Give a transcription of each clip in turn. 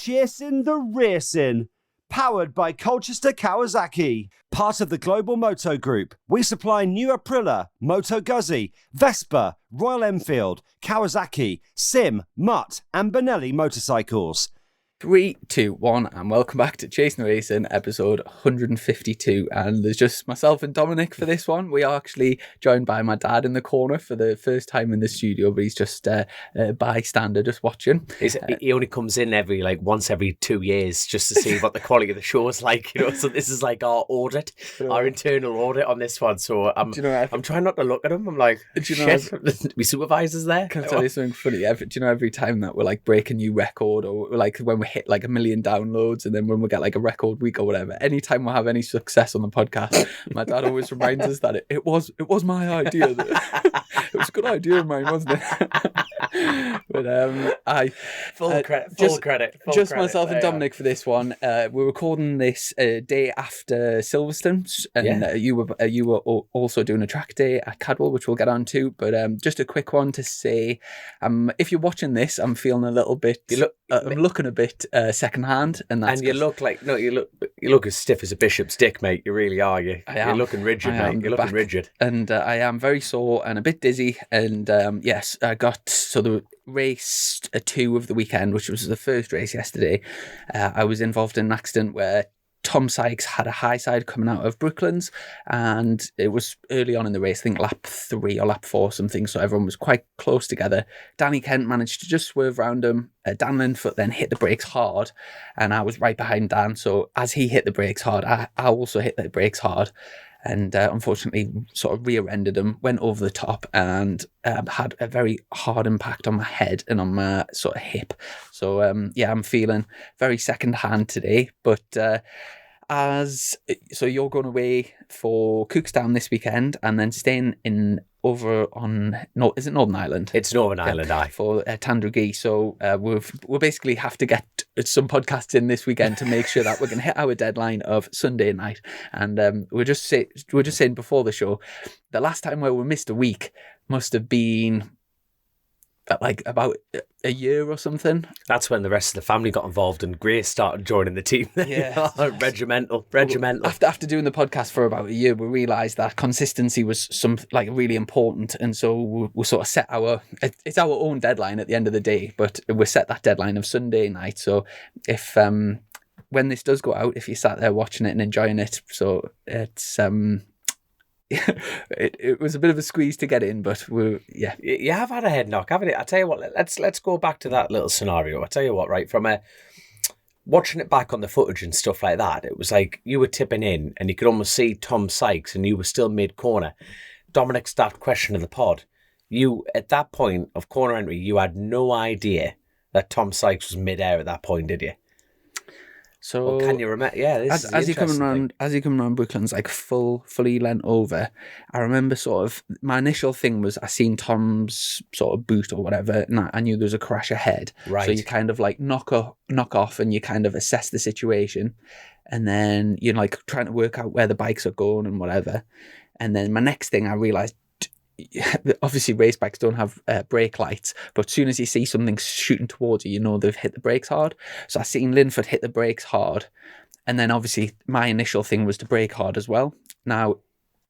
Chasin the Racin, powered by Colchester Kawasaki. Part of the Global Moto Group, we supply new Aprilia, Moto Guzzi, Vespa, Royal Enfield, Kawasaki, Sim, Mutt and Benelli motorcycles. 3, 2, 1, and welcome back to Chasin the Racin, episode 152. And there's just myself and Dominic for this one. We are actually joined by my dad in the corner for the first time in the studio, but he's just a bystander, just watching. He only comes in once every 2 years just to see what the quality of the show is like, you know. So this is like our audit, our internal audit on this one. So I'm trying not to look at him. I'm like, shit, my supervisor's there. Can I tell you something funny? Every time that we're like break a new record, or like when we hit like 1 million downloads, and then when we get like a record week or whatever, anytime we have any success on the podcast, my dad always reminds us that it was my idea. It was a good idea of mine, wasn't it? But full credit. Myself and Dominic for this one. We're recording this day after Silverstone, and you were also doing a track day at Cadwell, which we'll get on to. But just a quick one to say, if you're watching this, I'm feeling a little bit. I'm looking a bit secondhand, and you look as stiff as a bishop's dick, mate. You really are. You're looking rigid, mate. You're looking rigid, and I am very sore and a bit dizzy. And yes, I got the race 2 of the weekend, which was the first race yesterday. I was involved in an accident where Tom Sykes had a high side coming out of Brooklands, and it was early on in the race, I think lap 3 or lap 4 or something, so everyone was quite close together. Danny Kent managed to just swerve around him. Dan Linfoot then hit the brakes hard, and I was right behind Dan, so as he hit the brakes hard, I also hit the brakes hard, and unfortunately sort of rear-ended him, went over the top, and had a very hard impact on my head and on my sort of hip. So I'm feeling very second-hand today, but so you're going away for Cookstown this weekend, and then staying over on is it Northern Ireland? It's Northern Ireland, aye. For Tandragee. So we'll basically have to get some podcasts in this weekend to make sure that we're going to hit our deadline of Sunday night. And we're just saying before the show, the last time where we missed a week must have been like about a year or something. That's when the rest of the family got involved and Grace started joining the team. Yeah. Regimental. After doing the podcast for about a year, we realised that consistency was really important, and so we sort of it's our own deadline at the end of the day, but we set that deadline of Sunday night. So if when this does go out, if you sat there watching it and enjoying it, so it's it was a bit of a squeeze to get in, but you have had a head knock, haven't you? I tell you what, let's go back to that little scenario. I tell you what, right, from watching it back on the footage and stuff like that, it was like you were tipping in and you could almost see Tom Sykes and you were still mid-corner. Dominic stopped questioning the pod. You, at that point of corner entry, you had no idea that Tom Sykes was mid-air at that point, did you? So can you remember? Yeah, as you come around Brooklands, like fully leant over, I remember sort of my initial thing was I seen Tom's sort of boot or whatever, and I knew there was a crash ahead. Right. So you kind of like knock off, and you kind of assess the situation, and then you're like trying to work out where the bikes are going and whatever. And then my next thing I realised, obviously race bikes don't have brake lights, but as soon as you see something shooting towards you, you know they've hit the brakes hard. So I seen Linford hit the brakes hard, and then obviously my initial thing was to brake hard as well. Now,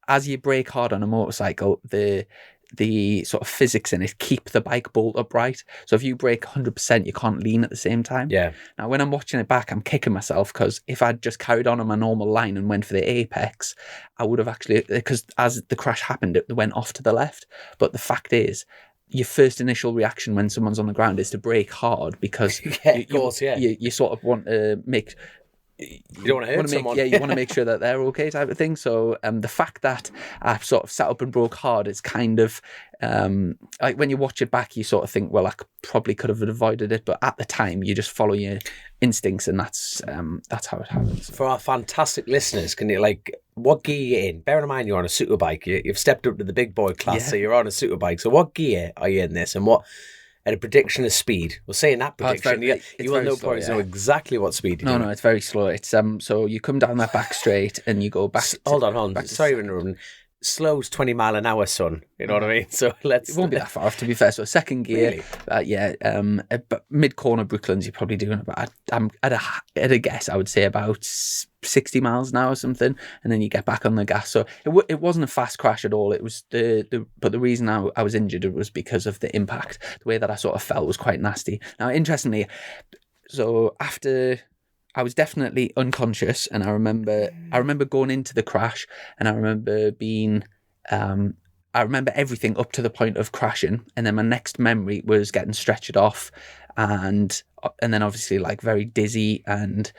as you brake hard on a motorcycle, the sort of physics in it keep the bike bolt upright. So if you brake 100%, you can't lean at the same time. Yeah. Now, when I'm watching it back, I'm kicking myself, because if I'd just carried on my normal line and went for the apex, I would have actually, because as the crash happened, it went off to the left. But the fact is, your first initial reaction when someone's on the ground is to brake hard, because you sort of want to make... You don't want to hurt someone. You want to make sure that they're okay, type of thing. So the fact that I sort of sat up and broke hard is kind of like when you watch it back, you sort of think, well, I probably could have avoided it, but at the time, you just follow your instincts, and that's how it happens. For our fantastic listeners, can you what gear are you in? Bearing in mind you're on a superbike, you've stepped up to the big boy class, so you're on a superbike. So what gear are you in this, and what? At a prediction of speed. We'll say in that prediction, you will know exactly what speed you're doing. No, it's very slow. It's so you come down that back straight and you go back. Hold on. Sorry for interrupting. slow's 20 mile an hour, son. You know what I mean? So let's. It won't be that far off, to be fair. So second gear, Really? but mid-corner Brooklands, you're probably doing about, at a guess, I would say about 60 miles an hour or something, and then you get back on the gas. So it wasn't a fast crash at all. It was but the reason I was injured was because of the impact. The way that I sort of felt was quite nasty. Now, interestingly, so after, I was definitely unconscious, and I remember going into the crash, and I remember being, I remember everything up to the point of crashing, and then my next memory was getting stretchered off, and then obviously like very dizzy, and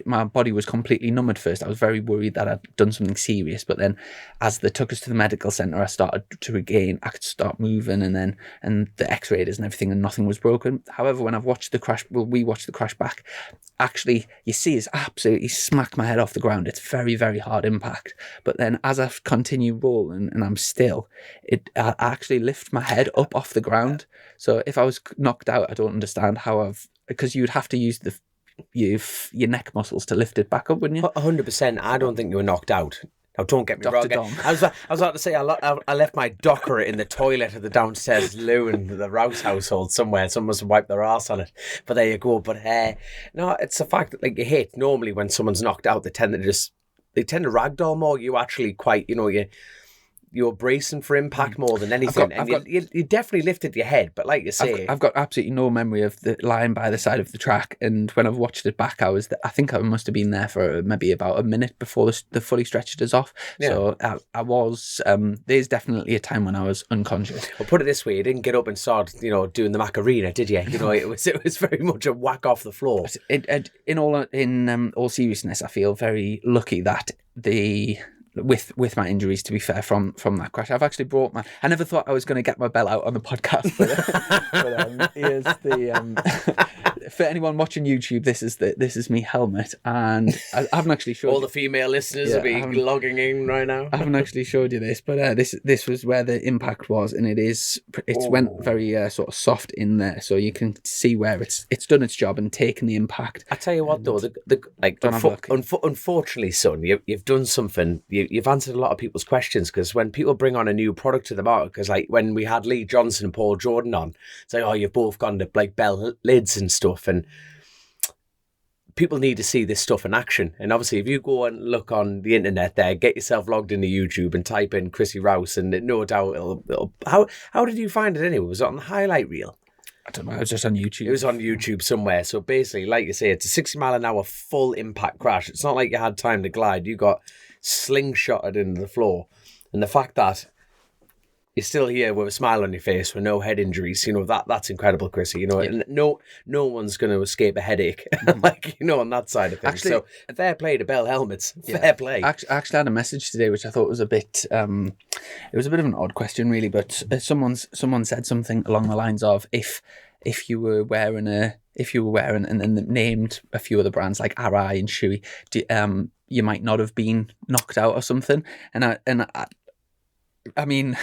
my body was completely numb at first. I was very worried that I'd done something serious, but then as they took us to the medical centre, I started to regain, I could start moving, and the x-rays and everything, and nothing was broken. However, when we watched the crash back, actually you see it's absolutely smacked my head off the ground. It's very, very hard impact. But then as I continue rolling and I'm still, I actually lift my head up off the ground. So if I was knocked out, I don't understand how because you'd have to use your neck muscles to lift it back up, wouldn't you? 100%. I don't think you were knocked out. Now, don't get me Dr. wrong. Dom. I was about to say, I left my docker in the toilet of the downstairs loo in the Rouse household somewhere. Someone must have wiped their arse on it. But there you go. But no, it's the fact that like you hit. Normally, when someone's knocked out, they tend to ragdoll more. You actually quite, you're bracing for impact more than anything. You definitely lifted your head, but like you say... I've got absolutely no memory of the lying by the side of the track, and when I've watched it back, I think I must have been there for maybe about a minute before the fully stretched us off. Yeah. So I was... there's definitely a time when I was unconscious. Well, put it this way, you didn't get up and start, doing the Macarena, did you? It was very much a whack off the floor. In all seriousness, I feel very lucky that with my injuries, to be fair, from that crash. I've actually I never thought I was going to get my bell out on the podcast, but here's the for anyone watching YouTube, this is me helmet, and I haven't actually showed all the female listeners will be logging in right now. I haven't actually showed you this, but this was where the impact was, and went very sort of soft in there, so you can see where it's done its job and taken the impact. I tell you what, though, unfortunately, son, you've done something. You've answered a lot of people's questions, because when people bring on a new product to the market, because like when we had Lee Johnson and Paul Jordan on, it's like, oh, you've both gone to like bell lids and stuff, and people need to see this stuff in action. And obviously, if you go and look on the internet there, get yourself logged into YouTube and type in Chrissy Rouse, and no doubt it'll how did you find it anyway? Was it on the highlight reel? I don't know, it was just on YouTube. It was on YouTube somewhere. So basically, like you say, it's a 60 mile an hour full impact crash. It's not like you had time to glide. You got slingshotted into the floor. And the fact that you're still here with a smile on your face with no head injuries, that's incredible, Chrissy. And no one's going to escape a headache, on that side of things. Actually, so fair play to Bell Helmets. Fair play. I actually had a message today which I thought was a bit, it was a bit of an odd question really, but someone said something along the lines of if you were wearing and then named a few other brands like Arai and Shui, you might not have been knocked out or something. And I mean,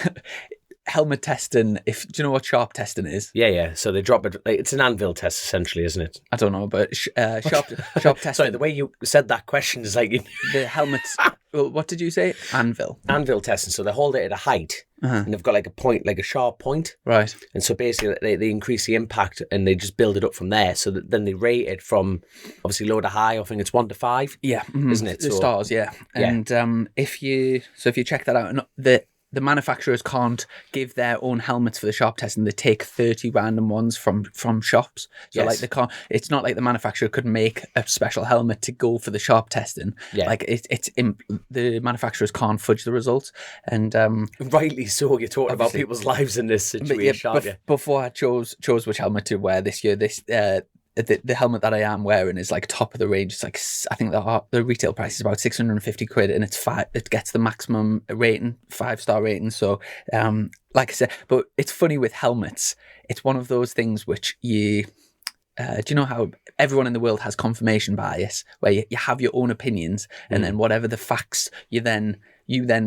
helmet testing, do you know what sharp testing is? Yeah. So they drop it, it's an anvil test essentially, isn't it? I don't know, but sharp testing. Sorry, the way you said that question is like... The helmets, well, what did you say? Anvil testing. So they hold it at a height, and they've got like a point, like a sharp point. Right. And so basically they increase the impact and they just build it up from there. So that then they rate it from obviously low to high. I think it's 1 to 5. Yeah. Isn't it? The stars, yeah. And if you check that out, the manufacturers can't give their own helmets for the sharp testing. They take 30 random ones from shops. So like they can't. It's not like the manufacturer could make a special helmet to go for the sharp testing. Yeah. Like the manufacturers can't fudge the results. And rightly so. You're talking about people's lives in this situation. Before I chose which helmet to wear this year, the helmet that I am wearing is like top of the range. It's like, I think the retail price is about 650 quid, and it gets the maximum rating, 5-star rating. So like I said, but it's funny with helmets, it's one of those things which do you know how everyone in the world has confirmation bias, where you have your own opinions, and then whatever the facts, you then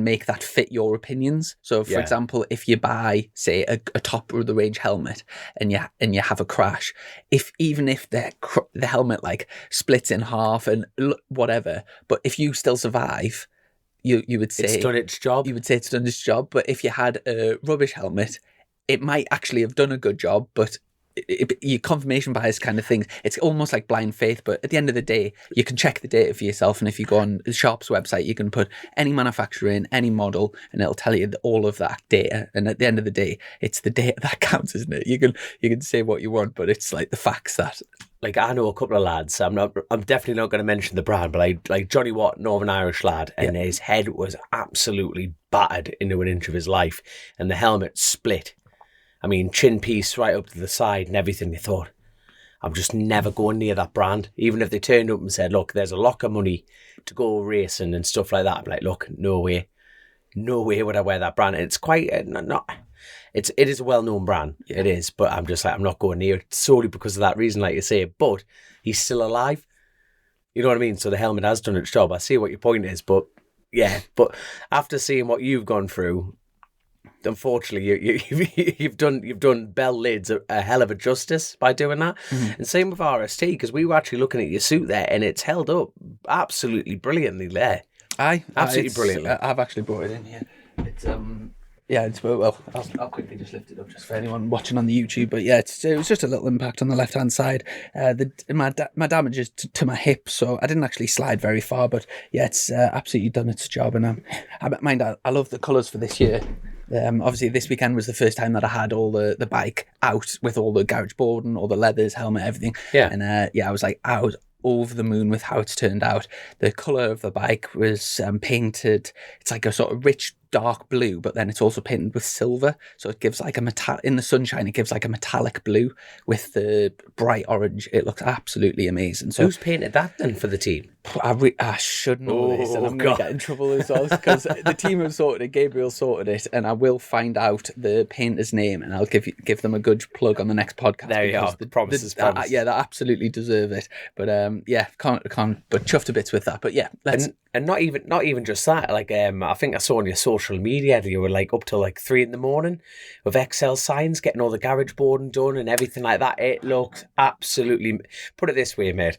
make that fit your opinions. So for example, if you buy, say, a top of the range helmet and you have a crash, even if the helmet like splits in half and whatever, but if you still survive, you would say it's done its job. You would say it's done its job, but if you had a rubbish helmet, it might actually have done a good job, but your confirmation bias kind of thing, it's almost like blind faith. But at the end of the day, you can check the data for yourself, and if you go on Sharp's website, you can put any manufacturer in, any model, and it'll tell you all of that data. And at the end of the day, it's the data that counts, isn't it? You can say what you want, but it's like the facts that... Like, I know a couple of lads, I'm definitely not going to mention the brand, but like Johnny Watt, Northern Irish lad, and his head was absolutely battered into an inch of his life, and the helmet split. I mean, chin piece right up to the side and everything. They thought, I'm just never going near that brand. Even if they turned up and said, look, there's a lot of money to go racing and stuff like that, I'm like, look, no way would I wear that brand. And it's quite, it is a well-known brand. Yeah. It is, but I'm just like, I'm not going near it solely because of that reason, like you say. But he's still alive. You know what I mean? So the helmet has done its job. I see what your point is, but yeah. But after seeing what you've gone through, unfortunately, you've done bell lids a hell of a justice by doing that. Mm-hmm. And same with RST, because we were actually looking at your suit there, and it's held up absolutely brilliantly there. Absolutely brilliantly. I've actually brought it in here. It's well. I'll quickly just lift it up just for anyone watching on the YouTube. But yeah, it was just a little impact on the left hand side. My damage is to my hip, so I didn't actually slide very far. But yeah, it's absolutely done its job. And I love the colours for this year. Obviously, this weekend was the first time that I had all the bike out with all the garage board and all the leathers, helmet, everything. Yeah. And I was over the moon with how it's turned out. The colour of the bike was painted. It's like a sort of rich dark blue, but then it's also painted with silver, so it gives like a in the sunshine, it gives like a metallic blue with the bright orange. It looks absolutely amazing. So who's painted that then for the team? I should know this, and I'm going to get in trouble as well, because the team have sorted it. Gabriel sorted it, and I will find out the painter's name, and I'll give them a good plug on the next podcast. There you are. Promises. Yeah, they absolutely deserve it. But can't but chuffed to bits with that. But yeah, and not even just that. Like I think I saw on your social media that you were like up till like 3 a.m. with XL signs, getting all the garage boarding done and everything like that. It looks absolutely. Put it this way, mate.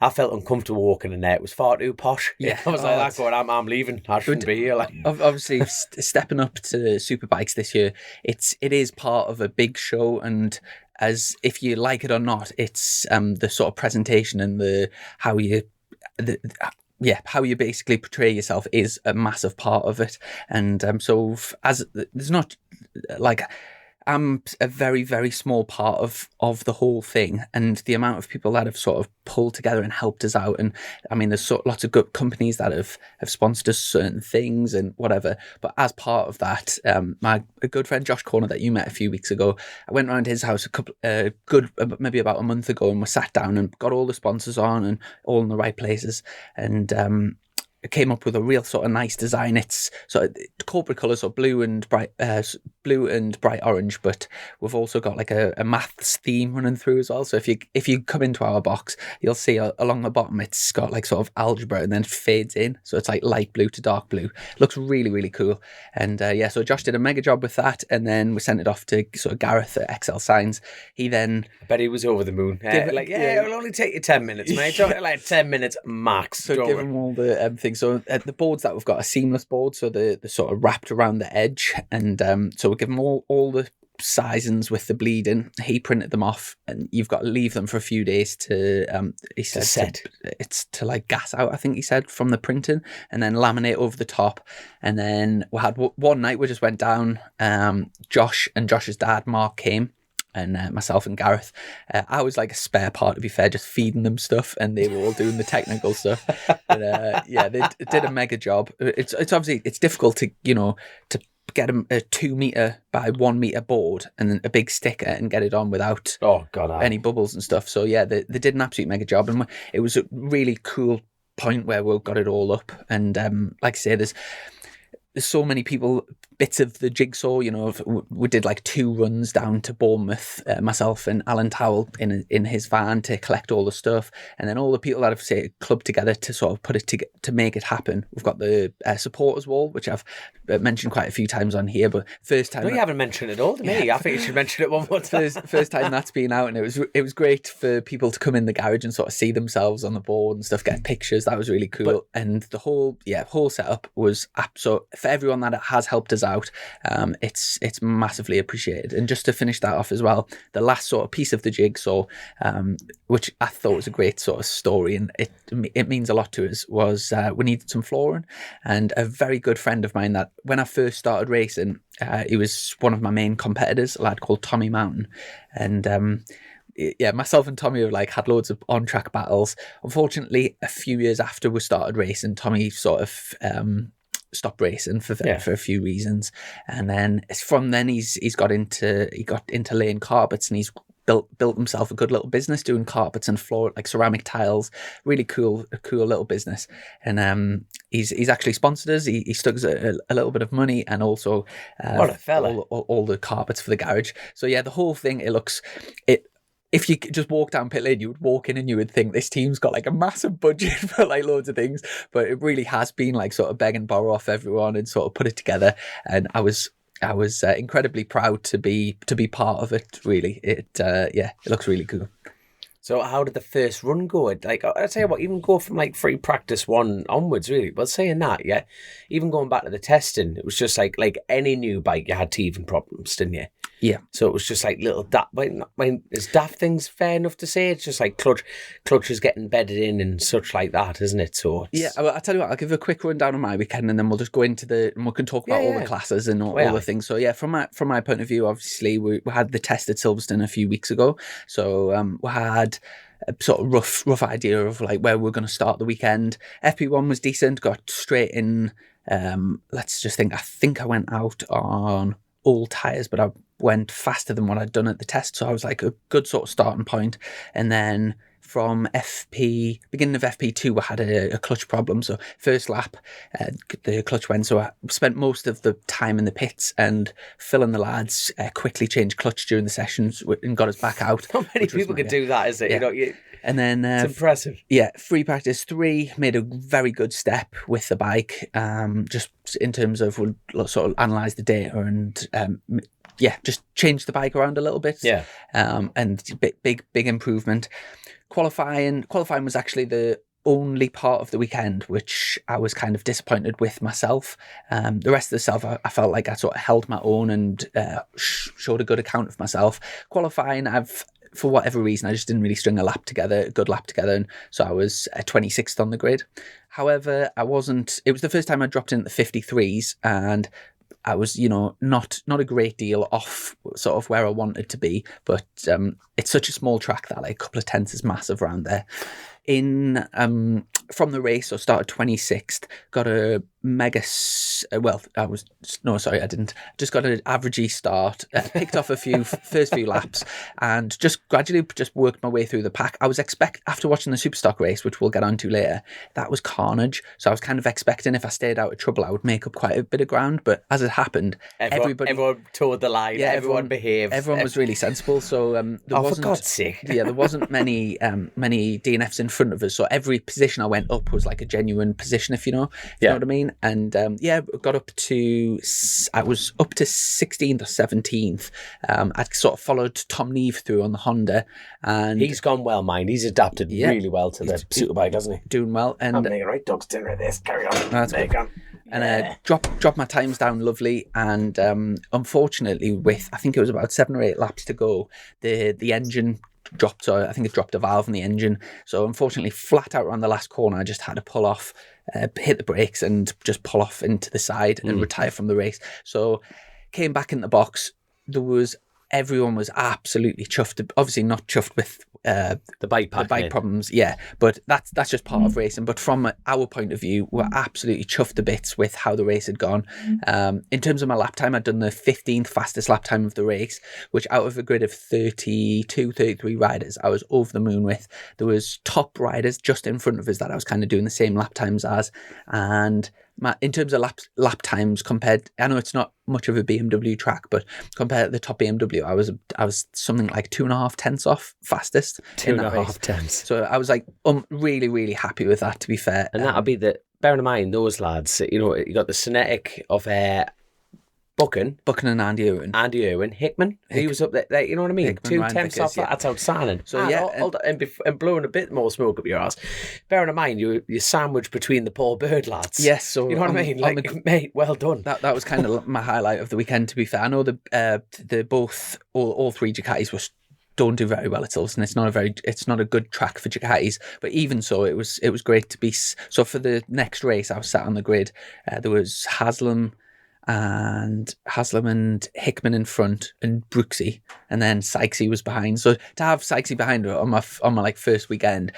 I felt uncomfortable walking in there. It was far too posh. Yeah, I was like, I'm leaving. I shouldn't be here. Like, obviously, stepping up to Superbikes this year, it is part of a big show, and as if you like it or not, it's the sort of presentation and how you basically portray yourself is a massive part of it. And so as there's not like. I'm a very, very small part of the whole thing, and the amount of people that have sort of pulled together and helped us out. And I mean, there's lots of good companies that have sponsored us certain things and whatever. But as part of that, a good friend Josh Corner that you met a few weeks ago, I went around his house maybe about a month ago, and we sat down and got all the sponsors on and all in the right places. And came up with a real sort of nice design. It's sort of corporate colours, so blue and bright orange, but we've also got like a maths theme running through as well. So if you come into our box, you'll see along the bottom it's got like sort of algebra and then it fades in, so it's like light blue to dark blue. Looks really, really cool. And so Josh did a mega job with that, and then we sent it off to sort of Gareth at XL Signs. He then I bet he was over the moon. It'll only take you 10 minutes, mate. Like 10 minutes max. So give him all the things. So the boards that we've got are seamless boards, so they're sort of wrapped around the edge, and so we give him all the sizings with the bleeding. He printed them off, and you've got to leave them for a few days to he said to like gas out, I think he said, from the printing, and then laminate over the top. And then we had one night we just went down. Josh and Josh's dad Mark came, and myself and Gareth. I was like a spare part, to be fair, just feeding them stuff, and they were all doing the technical stuff. But they did a mega job. It's obviously it's difficult to get a 2 meter by 1 meter board and then a big sticker and get it on without any bubbles and stuff. So yeah, they did an absolute mega job, and it was a really cool point where we got it all up. And like I say, there's so many people bits of the jigsaw. We did like 2 runs down to Bournemouth, myself and Alan Towell in his van to collect all the stuff, and then all the people that have clubbed together to sort of put it to make it happen. We've got the supporters wall, which I've mentioned quite a few times on here, but first time. No, you haven't mentioned it all to me. I think you should mention it one more time. First time that's been out, and it was great for people to come in the garage and sort of see themselves on the board and stuff, get pictures. That was really cool, and the whole setup was so for everyone that has helped us out. It's massively appreciated. And just to finish that off as well, the last sort of piece of the jigsaw, which I thought was a great sort of story, and it means a lot to us, was we needed some flooring, and a very good friend of mine that when I first started racing, he was one of my main competitors, a lad called Tommy Mountain, and myself and Tommy have like had loads of on-track battles. Unfortunately, a few years after we started racing, Tommy sort of stopped racing for a few reasons, and then from then he got into laying carpets, and he's built himself a good little business doing carpets and floor, like ceramic tiles. Really cool little business, and he's actually sponsored us. He stuck us a little bit of money, and also what a fella, all the carpets for the garage. So yeah, the whole thing, if you just walk down pit lane, you would walk in and you would think this team's got like a massive budget for like loads of things, but it really has been like sort of beg and borrow off everyone and sort of put it together. And I was incredibly proud to be part of it. Really, it looks really cool. So how did the first run go? Like, I tell you what, even go from like free practice 1 onwards, really. But saying that, even going back to the testing, it was just like any new bike, you had teething problems, didn't you? Yeah. So it was just like little is daft things fair enough to say? It's just like clutch is getting bedded in and such like that, isn't it? So I'll tell you what, I'll give a quick rundown on my weekend, and then we'll just go into and we can talk about all the classes and all the things. So from my point of view, obviously we had the test at Silverstone a few weeks ago. So we had a sort of rough idea of like where we're going to start the weekend. FP1 was decent, got straight in. Let's just think. I think I went out on all tyres, but I went faster than what I'd done at the test, so I was like a good sort of starting point. And then from beginning of FP2, we had a clutch problem. So first lap, the clutch went, so I spent most of the time in the pits, and Phil and the lads quickly changed clutch during the sessions and got us back out. Not many people could do that, is it? Yeah. And then it's impressive. Yeah, free practice 3 made a very good step with the bike, just in terms of we'll sort of analyse the data and just change the bike around a little bit. Yeah. And big improvement. Qualifying was actually the only part of the weekend which I was kind of disappointed with myself. The rest of the stuff, I felt like I sort of held my own and showed a good account of myself. Qualifying, for whatever reason, I just didn't really string a good lap together, and so I was 26th on the grid. However, it was the first time I dropped in at the 53s, and I was, not a great deal off sort of where I wanted to be, but it's such a small track that like a couple of tenths is massive around there. From the race, I started 26th, got a mega, I didn't. Just got an averagey start, picked off first few laps, and just gradually just worked my way through the pack. I was after watching the Superstock race, which we'll get onto later, that was carnage. So I was kind of expecting if I stayed out of trouble, I would make up quite a bit of ground. But as it happened, everyone towed the line. Yeah, everyone behaved. Everyone was really sensible. So for God's sake, there wasn't many DNFs in front of us. So every position I went up was like a genuine position, if you know what I mean. And got up to, I was up to 16th or 17th. I'd sort of followed Tom Neve through on the Honda, and he's gone well, mind. He's adapted really well to the Superbike, hasn't he? Doing well. And I'm making right dog's dinner at this. Carry on. That's there good. And dropped my times down lovely, and unfortunately, with I think it was about 7 or 8 laps to go, the engine dropped. So I think it dropped a valve in the engine. So unfortunately, flat out around the last corner, I just had to pull off, hit the brakes, and just pull off into the side and retire from the race. So came back in the box. Everyone was absolutely chuffed. Obviously not chuffed with the bike problems, but that's just part of racing. But from our point of view, we're absolutely chuffed to bits with how the race had gone. In terms of my lap time, I'd done the 15th fastest lap time of the race, which out of a grid of 33 riders, I was over the moon with. There was top riders just in front of us that I was kind of doing the same lap times as, and in terms of lap times compared, I know it's not much of a BMW track, but compared to the top BMW, I was something like 2.5 tenths off fastest. 2.5 tenths. So I was like, really, really happy with that, to be fair. And that'll be bearing in mind those lads, you know, you got the Cinetic of Buchan and Andy Irwin. Hickman, he was up there, you know what I mean? Hickman, 2 Ryan tenths Vickers, off that, that's outstanding. So and blowing a bit more smoke up your ass. Bearing in mind, you're sandwiched between the Paul Bird lads. Yes, so you know what I mean? Like, mate, well done. That was kind of my highlight of the weekend, to be fair. I know all three Ducatis don't do very well at Silverstone. It's not a good track for Ducatis, but even so, it was great to be. So for the next race, I was sat on the grid. There was Haslam and Hickman in front, and Brooksy, and then Sykesy was behind. So to have Sykesy behind on my like first weekend,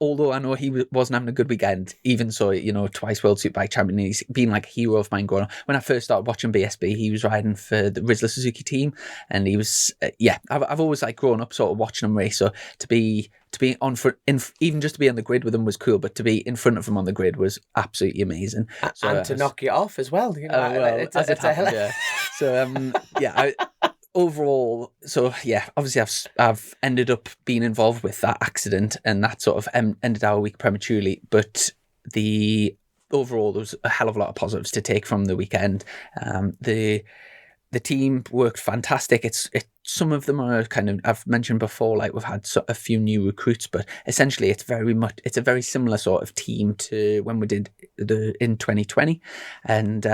although I know he wasn't having a good weekend, even so, you know, twice World Superbike champion, he's been like a hero of mine growing up. When I first started watching BSB, he was riding for the Rizzler Suzuki team, and he was, I've always like grown up sort of watching him race. So to be on front, even just to be on the grid with him was cool, but to be in front of him on the grid was absolutely amazing. So, and to knock you off as well, you know. Overall, so yeah, obviously I've ended up being involved with that accident, and that sort of ended our week prematurely. But overall, there was a hell of a lot of positives to take from the weekend. The team worked fantastic. Some of them are kind of, I've mentioned before, like we've had a few new recruits, but essentially it's a very similar sort of team to when we did in 2020. And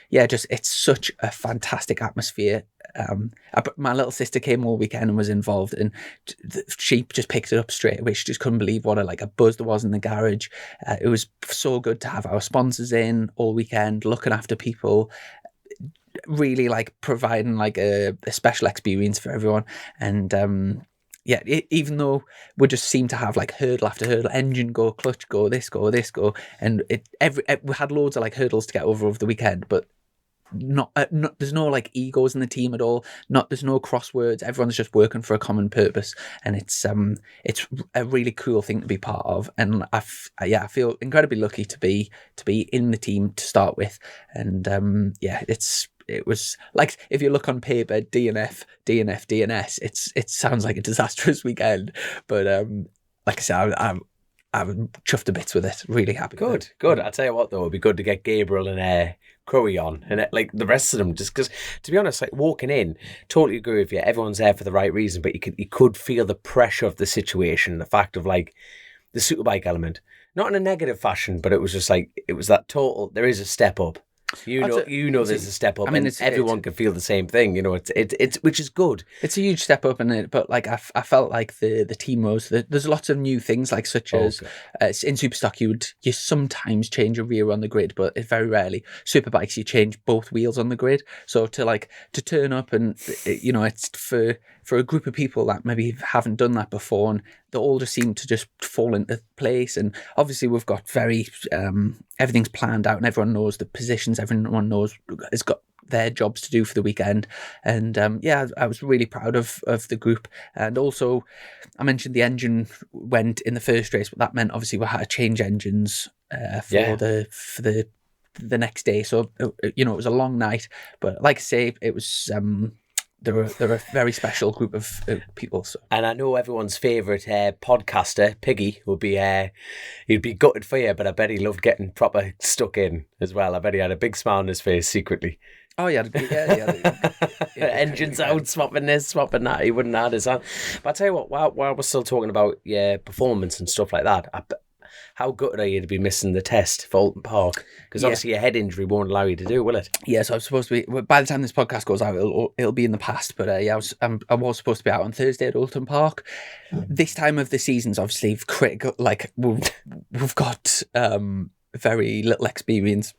it's such a fantastic atmosphere. My little sister came all weekend and was involved, and she just picked it up straight away. She just couldn't believe what a buzz there was in the garage. It was so good to have our sponsors in all weekend, looking after people, really like providing like a special experience for everyone. And even though we just seem to have like hurdle after hurdle, engine go, clutch go, this go, and we had loads of like hurdles to get over the weekend, but not there's no like egos in the team at all. There's no crosswords. Everyone's just working for a common purpose, and it's a really cool thing to be part of. And I feel incredibly lucky to be in the team to start with. And it was like, if you look on paper, DNF, DNS, it sounds like a disastrous weekend, but like I said, I'm chuffed to bits with it. Really happy. Good. I tell you what, though, it'd be good to get Gabriel and Crowe on, and like the rest of them, just because, to be honest, like walking in, totally agree with you. Everyone's there for the right reason, but you could feel the pressure of the situation, the fact of like the superbike element, not in a negative fashion, but it was just like, it was that total. There is a step up. You know, there's a step up. I mean, everyone can feel the same thing. You know, it's which is good. It's a huge step up, but like I felt like the team rose. There's lots of new things, like such as in Superstock you sometimes change a rear on the grid, but it's very rarely. Superbikes you change both wheels on the grid. So to turn up and you know, it's for a group of people that maybe haven't done that before, and they all just seem to just fall into place. And obviously we've got very everything's planned out, and everyone knows the positions, everyone knows has got their jobs to do for the weekend. And I was really proud of the group. And also I mentioned the engine went in the first race, but that meant obviously we had to change engines for the next day. So you know, it was a long night, but like I say, it was they're a very special group of people. So. And I know everyone's favourite podcaster, Piggy, would be he'd be gutted for you, but I bet he loved getting proper stuck in as well. I bet he had a big smile on his face secretly. Oh yeah, engines out, swapping this, swapping that. He wouldn't have his hand. But I tell you what, while we're still talking about performance and stuff like that, how gutted are you to be missing the test for Alton Park? Because obviously your head injury won't allow you to do, will it? Yeah, so I'm supposed to be, by the time this podcast goes out, it'll be in the past. But I was supposed to be out on Thursday at Alton Park. This time of the season's obviously critical. Like we've got very little experience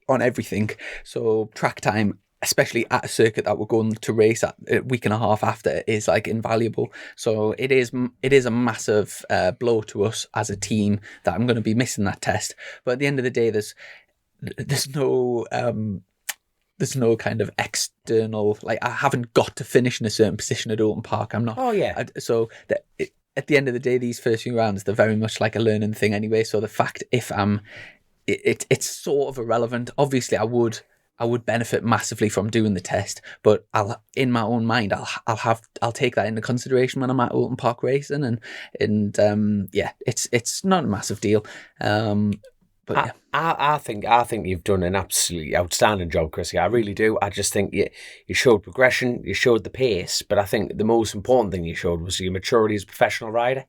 on everything. So track time, especially at a circuit that we're going to race at a week and a half after, is like invaluable. So it is a massive blow to us as a team that I'm going to be missing that test. But at the end of the day, there's no kind of external, like I haven't got to finish in a certain position at Alton Park. I'm not. Oh yeah. At the end of the day, these first few rounds, they're very much like a learning thing anyway. So the fact if I'm it's sort of irrelevant. Obviously, I would benefit massively from doing the test, but in my own mind, I'll take that into consideration when I'm at Oulton Park racing, and it's not a massive deal. But yeah. I think you've done an absolutely outstanding job, Chrissy. I really do. I just think you showed progression, you showed the pace, but I think the most important thing you showed was your maturity as a professional rider.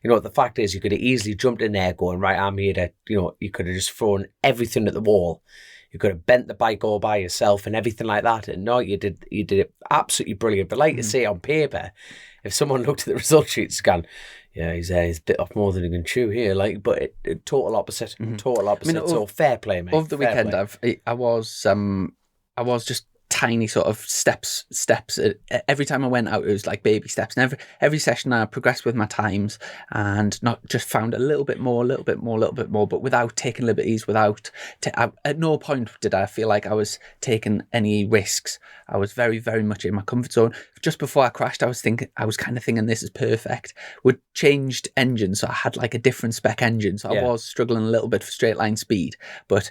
You know, the fact is you could have easily jumped in there going, right, I'm here to, you know, you could have just thrown everything at the wall. You could have bent the bike all by yourself and everything like that. And no, you did it absolutely brilliant. But like you say, on paper, if someone looked at the result sheets and yeah, he's bit off more than he can chew here. Like, but it total opposite. Total opposite. I mean, so fair play, mate. Over the weekend, I was just tiny sort of steps. Every time I went out, it was like baby steps. And every session I progressed with my times and not just found a little bit more, but without taking liberties, at no point did I feel like I was taking any risks. I was very, very much in my comfort zone. Just before I crashed, I was kind of thinking this is perfect. We'd changed engines, so I had like a different spec engine. So I was struggling a little bit for straight line speed, but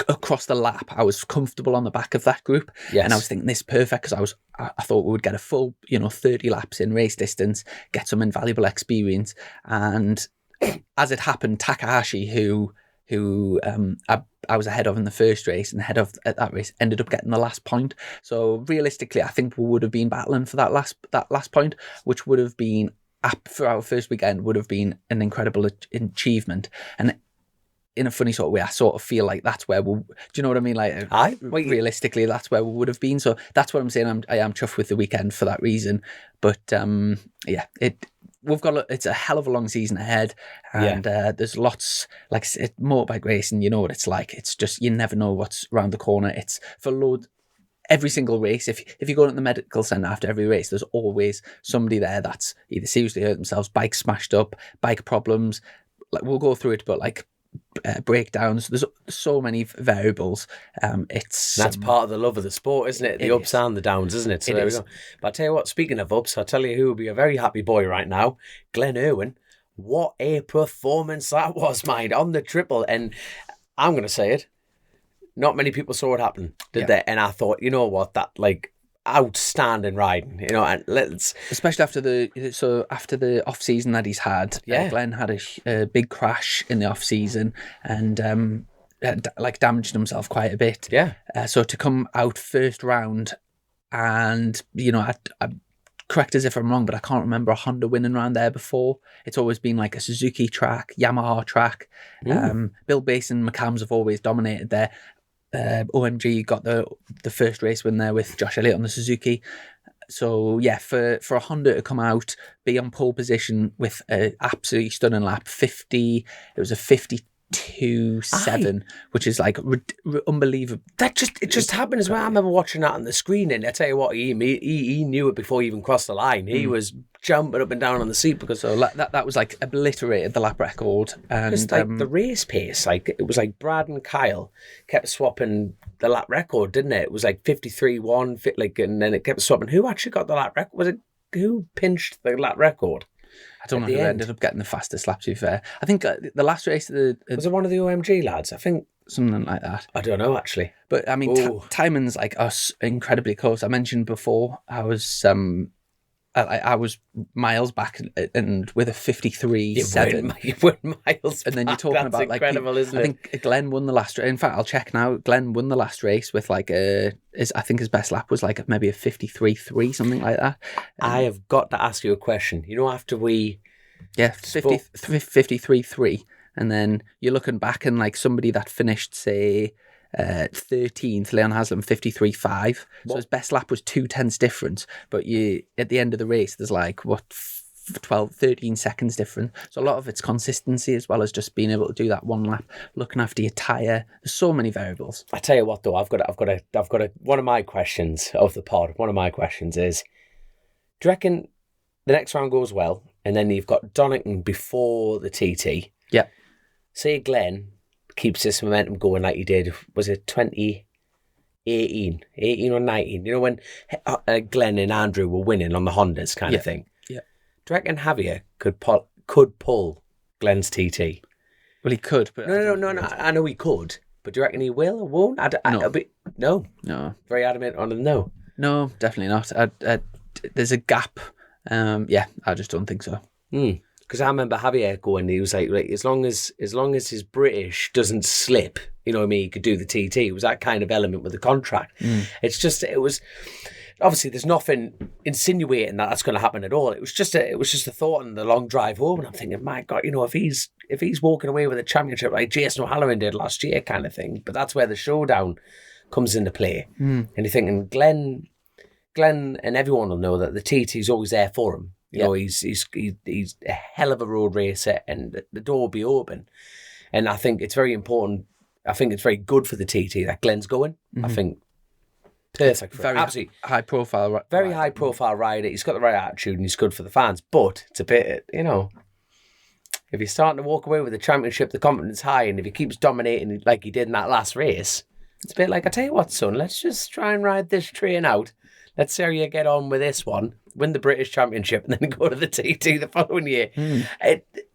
across the lap, I was comfortable on the back of that group, and I was thinking this is perfect because I thought we would get a full 30 laps in race distance, get some invaluable experience. And as it happened, Takahashi, who I was ahead of in the first race and ahead of at that race, ended up getting the last point. So realistically, I think we would have been battling for that last point, which would have been for our first weekend would have been an incredible achievement. And in a funny sort of way, I sort of feel like that's where do you know what I mean? Like, realistically, that's where we would have been. So that's what I'm saying. I am chuffed with the weekend for that reason. But it's a hell of a long season ahead, and there's lots, like I said, motorbike racing. You know what it's like. It's just you never know what's around the corner. It's for every single race. If you go to the medical centre after every race, there's always somebody there that's either seriously hurt themselves, bike smashed up, bike problems. Like we'll go through it, but like. Breakdowns. There's so many variables. That's part of the love of the sport, isn't it? The ups and the downs, isn't it? So there we go. But I tell you what, speaking of ups, I'll tell you who will be a very happy boy right now. Glenn Irwin. What a performance that was, mate, on the triple. And I'm going to say it. Not many people saw it happen, did they? And I thought, you know what, that like outstanding riding, you know, and especially after the off season that he's had. Glenn had a big crash in the off season and damaged himself quite a bit. So to come out first round, and you know, I correct us if I'm wrong, but I can't remember a Honda winning round there before. It's always been like a Suzuki track, Yamaha track. Bill Bass and McCams have always dominated there. OMG got the first race win there with Josh Elliott on the Suzuki. So yeah, for a Honda to come out, be on pole position with an absolutely stunning lap, 50, it was a 52.7, which is like unbelievable. It just happened as well. I remember watching that on the screen, and I tell you what, he knew it before he even crossed the line. He was jumping up and down on the seat because that was like obliterated the lap record. And like the race pace, like it was like Brad and Kyle kept swapping the lap record, didn't it? It was like 53.1, and then it kept swapping. Who actually got the lap record? Was it who pinched the lap record? I don't know who ended up getting the fastest lap, to be fair. I think the last race... was it one of the OMG lads? I think... Something like that. I don't know, actually. But, I mean, timing's like us incredibly close. I mentioned before, I was miles back and with a 53.7. You went miles and then you're talking That's about incredible, like... isn't it? I think Glenn won the last race. In fact, I'll check now. Glenn won the last race with like I think his best lap was like maybe a 53.3, something like that. I have got to ask you a question. You know, after we... Yeah, 53.3. And then you're looking back and like somebody that finished, say, 13th, Leon Haslam, 53.5. So his best lap was 0.2 difference. But at the end of the race, there's like, 13 seconds difference. So a lot of it's consistency as well as just being able to do that one lap, looking after your tyre. There's so many variables. I tell you what, though, I've got one of my questions of the pod. One of my questions is, do you reckon the next round goes well, and then you've got Donington before the TT? Yeah. Say Glenn keeps this momentum going like he did, was it 2018 or 19? You know, when Glenn and Andrew were winning on the Hondas kind of thing. Yeah. Do you reckon Javier could pull Glenn's TT? Well, he could, but No. I know he could, but do you reckon he will or won't? No. No. Very adamant on a no. No, definitely not. There's a gap. I just don't think so. Because I remember Javier going, he was like as long as his British doesn't slip, you know what I mean, he could do the TT. It was that kind of element with the contract. It's just, it was, obviously there's nothing insinuating that that's going to happen at all. It was just a thought on the long drive home, and I'm thinking, my God, you know, if he's walking away with a championship like Jason O'Halloran did last year kind of thing, but that's where the showdown comes into play. And you're thinking, Glenn and everyone will know that the TT's always there for him. You know, he's a hell of a road racer, and the door will be open. And I think it's very important. I think it's very good for the TT that Glenn's going. I think perfect for very absolutely high profile. Very high profile rider. He's got the right attitude and he's good for the fans. But it's a bit, you know, if he's starting to walk away with the championship, the confidence high, and if he keeps dominating like he did in that last race, it's a bit like, I tell you what, son, let's just try and ride this train out. Let's see how you get on with this one. Win the British Championship and then go to the TT the following year.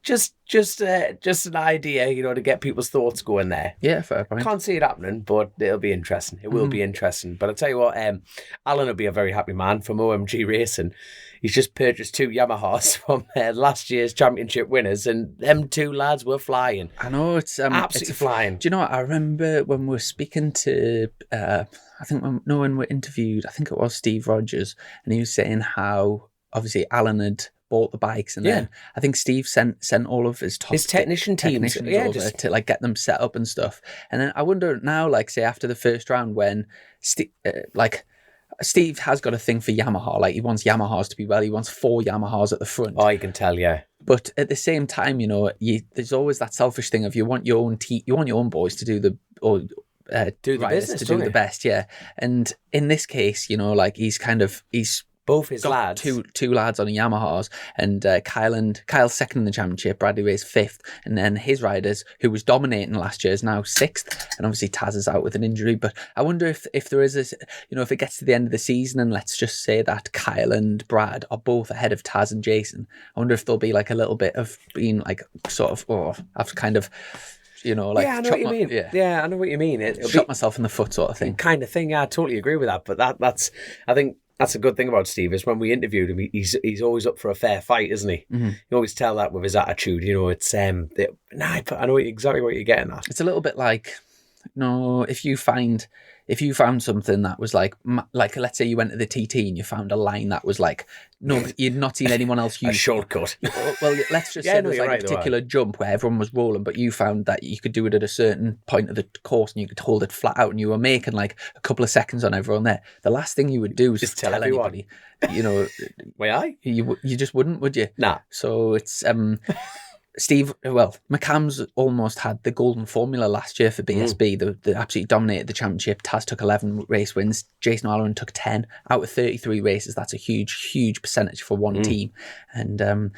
Just an idea, you know, to get people's thoughts going there. Yeah, fair point. Can't see it happening, but it'll be interesting. It will be interesting. But I'll tell you what, Alan will be a very happy man from OMG Racing. He's just purchased 2 Yamahas from last year's championship winners, and them 2 lads were flying. I know, it's absolutely flying. Do you know what? I remember when we were speaking to, I think when we interviewed, I think it was Steve Rogers, and he was saying how obviously Alan had bought the bikes, and then I think Steve sent all of his technicians over to like get them set up and stuff. And then I wonder now, like say after the first round, when Steve has got a thing for Yamaha, like he wants Yamahas to be he wants 4 Yamahas at the front. Oh, you can tell, yeah. But at the same time, you know, there's always that selfish thing of you want your own boys to do the best, yeah. And in this case, you know, like he's both his got lads, two lads on Yamahas, and Kyle's second in the championship, Bradley Ray's 5th, and then his riders, who was dominating last year, is now 6th, and obviously Taz is out with an injury. But I wonder if there is this, you know, if it gets to the end of the season and let's just say that Kyle and Brad are both ahead of Taz and Jason, I wonder if there'll be like a little bit of being like sort of, I've kind of, you know, like, yeah, I know what you mean. Yeah, I know what you mean. Shot myself in the foot, sort of thing. Kind of thing. Yeah, I totally agree with that. But that's, I think that's a good thing about Steve, is when we interviewed him, he's always up for a fair fight, isn't he? You always tell that with his attitude. You know, it's I know exactly what you're getting at. It's a little bit like, no, if you found something that was like let's say you went to the TT and you found a line that was like, no, you'd not seen anyone else use a shortcut. Well, let's just say there's like a particular jump where everyone was rolling, but you found that you could do it at a certain point of the course and you could hold it flat out, and you were making like a couple of seconds on everyone there. The last thing you would do is just tell anybody. You know, you just wouldn't, would you? Nah. So it's Steve, well, McCam's almost had the golden formula last year for BSB. They absolutely dominated the championship. Taz took 11 race wins. Jason O'Halloran took 10 out of 33 races. That's a huge percentage for one team. And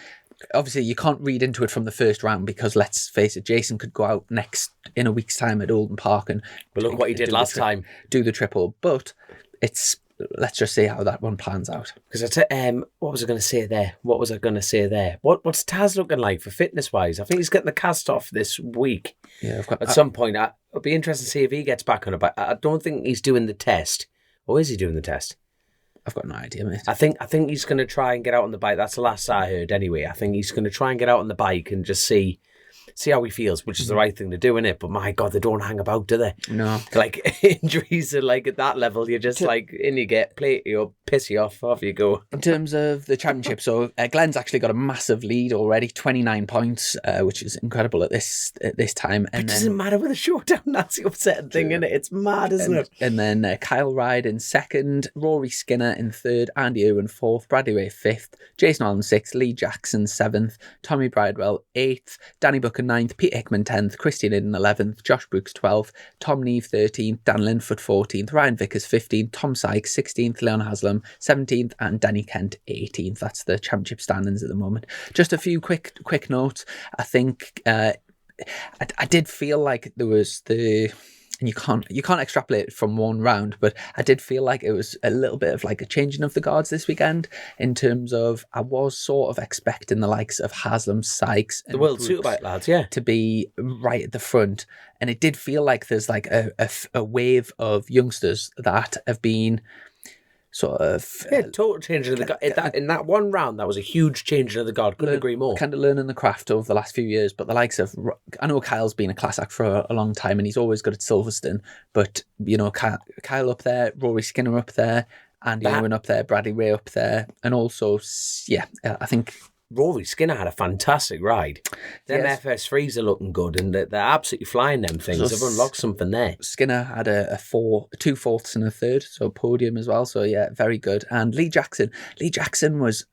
obviously you can't read into it from the first round, because let's face it, Jason could go out in a week's time at Oldham Park and look what he did last time. Do the triple. But let's just see how that one plans out. Because what was I going to say there? What's Taz looking like for fitness wise? I think he's getting the cast off this week. Yeah, at some point. It'll be interesting to see if he gets back on a bike. I don't think he's doing the test, or is he doing the test? I've got no idea, mate. I think he's going to try and get out on the bike. That's the last I heard, anyway. I think he's going to try and get out on the bike and just see how he feels, which is the right thing to do, innit? But my God, they don't hang about, do they? No. Like, injuries are like at that level, you're just like, in you get, plate you, piss you off you go. In terms of the championship, so Glenn's actually got a massive lead already, 29 points, which is incredible at this time. And it doesn't matter with a showdown, that's the upsetting thing, innit? It's mad, isn't it? And then Kyle Ryde in 2nd, Rory Skinner in 3rd, Andy Irwin 4th, Bradley Ray 5th, Jason Allen 6th, Lee Jackson 7th, Tommy Bridewell 8th, Danny Booker 9th, Pete Hickman 10th, Christian Eden 11th, Josh Brooks 12th, Tom Neve 13th, Dan Linford 14th, Ryan Vickers 15th, Tom Sykes 16th, Leon Haslam 17th, and Danny Kent 18th. That's the championship standings at the moment. Just a few quick notes. I think I did feel like there was and you can't extrapolate it from one round, but I did feel like it was a little bit of like a changing of the guards this weekend in terms of I was sort of expecting the likes of Haslam, Sykes, and The World Brooks Superbike lads, yeah. to be right at the front, and it did feel like there's like a wave of youngsters that have been sort of Total change of the guard. In that one round, that was a huge change of the guard. Couldn't agree more. Kind of learning the craft over the last few years, but the likes of, I know Kyle's been a class act for a long time and he's always good at Silverstone, but you know, Kyle up there, Rory Skinner up there, Andy Owen up there, Bradley Ray up there, and also, I think Rory Skinner had a fantastic ride. Them FS3s are looking good, and they're absolutely flying them things. They've unlocked something there. Skinner had two fourths and a third, so podium as well. So yeah, very good. And Lee Jackson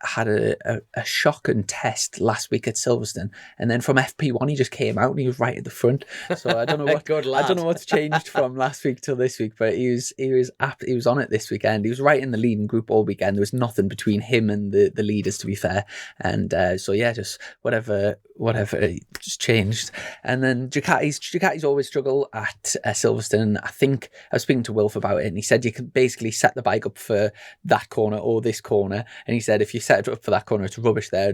had a shocking test last week at Silverstone, and then from FP1 he just came out and he was right at the front. So I don't know what I don't know what's changed from last week till this week, but he was on it this weekend. He was right in the leading group all weekend. There was nothing between him and the leaders, to be fair. And so yeah, just whatever just changed. And then Ducatis always struggle at Silverstone. I think I was speaking to Wilf about it, and he said you can basically set the bike up for that corner or this corner. And he said if you set it up for that corner, it's rubbish there,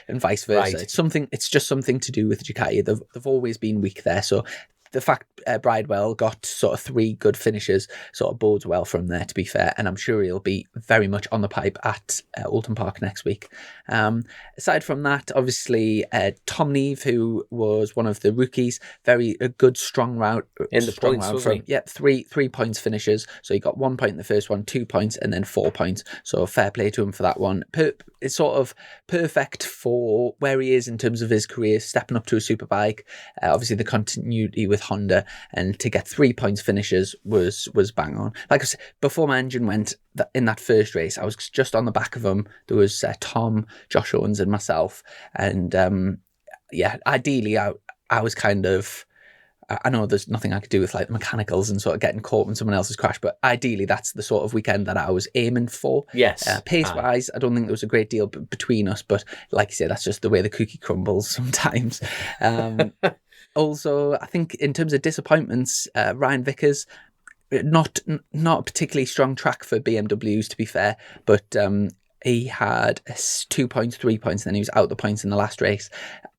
and vice versa. Right. It's just something to do with Ducati. They've always been weak there. So the fact Bridewell got sort of 3 good finishes sort of bodes well from there, to be fair, and I'm sure he'll be very much on the pipe at Oulton Park next week. Aside from that, obviously Tom Neve, who was one of the rookies, a good strong route in the points, wasn't he? Yep, 3 points finishes. So he got 1 point in the first one, 2 points, and then 4 points. So fair play to him for that one. It's sort of perfect for where he is in terms of his career, stepping up to a superbike. Obviously the continuity with Honda, and to get 3 points finishes was bang on. Like I said, before my engine went in that first race, I was just on the back of him. There was Tom, Josh Owens, and myself, and ideally I was kind of, I know there's nothing I could do with like mechanicals and sort of getting caught when someone else has crashed, but ideally that's the sort of weekend that I was aiming for. Yes. Pace-wise, I don't think there was a great deal between us, but like you said, that's just the way the cookie crumbles sometimes. Also, I think in terms of disappointments, Ryan Vickers, not a particularly strong track for BMWs, to be fair, but he had 2 points, 3 points, and then he was out the points in the last race.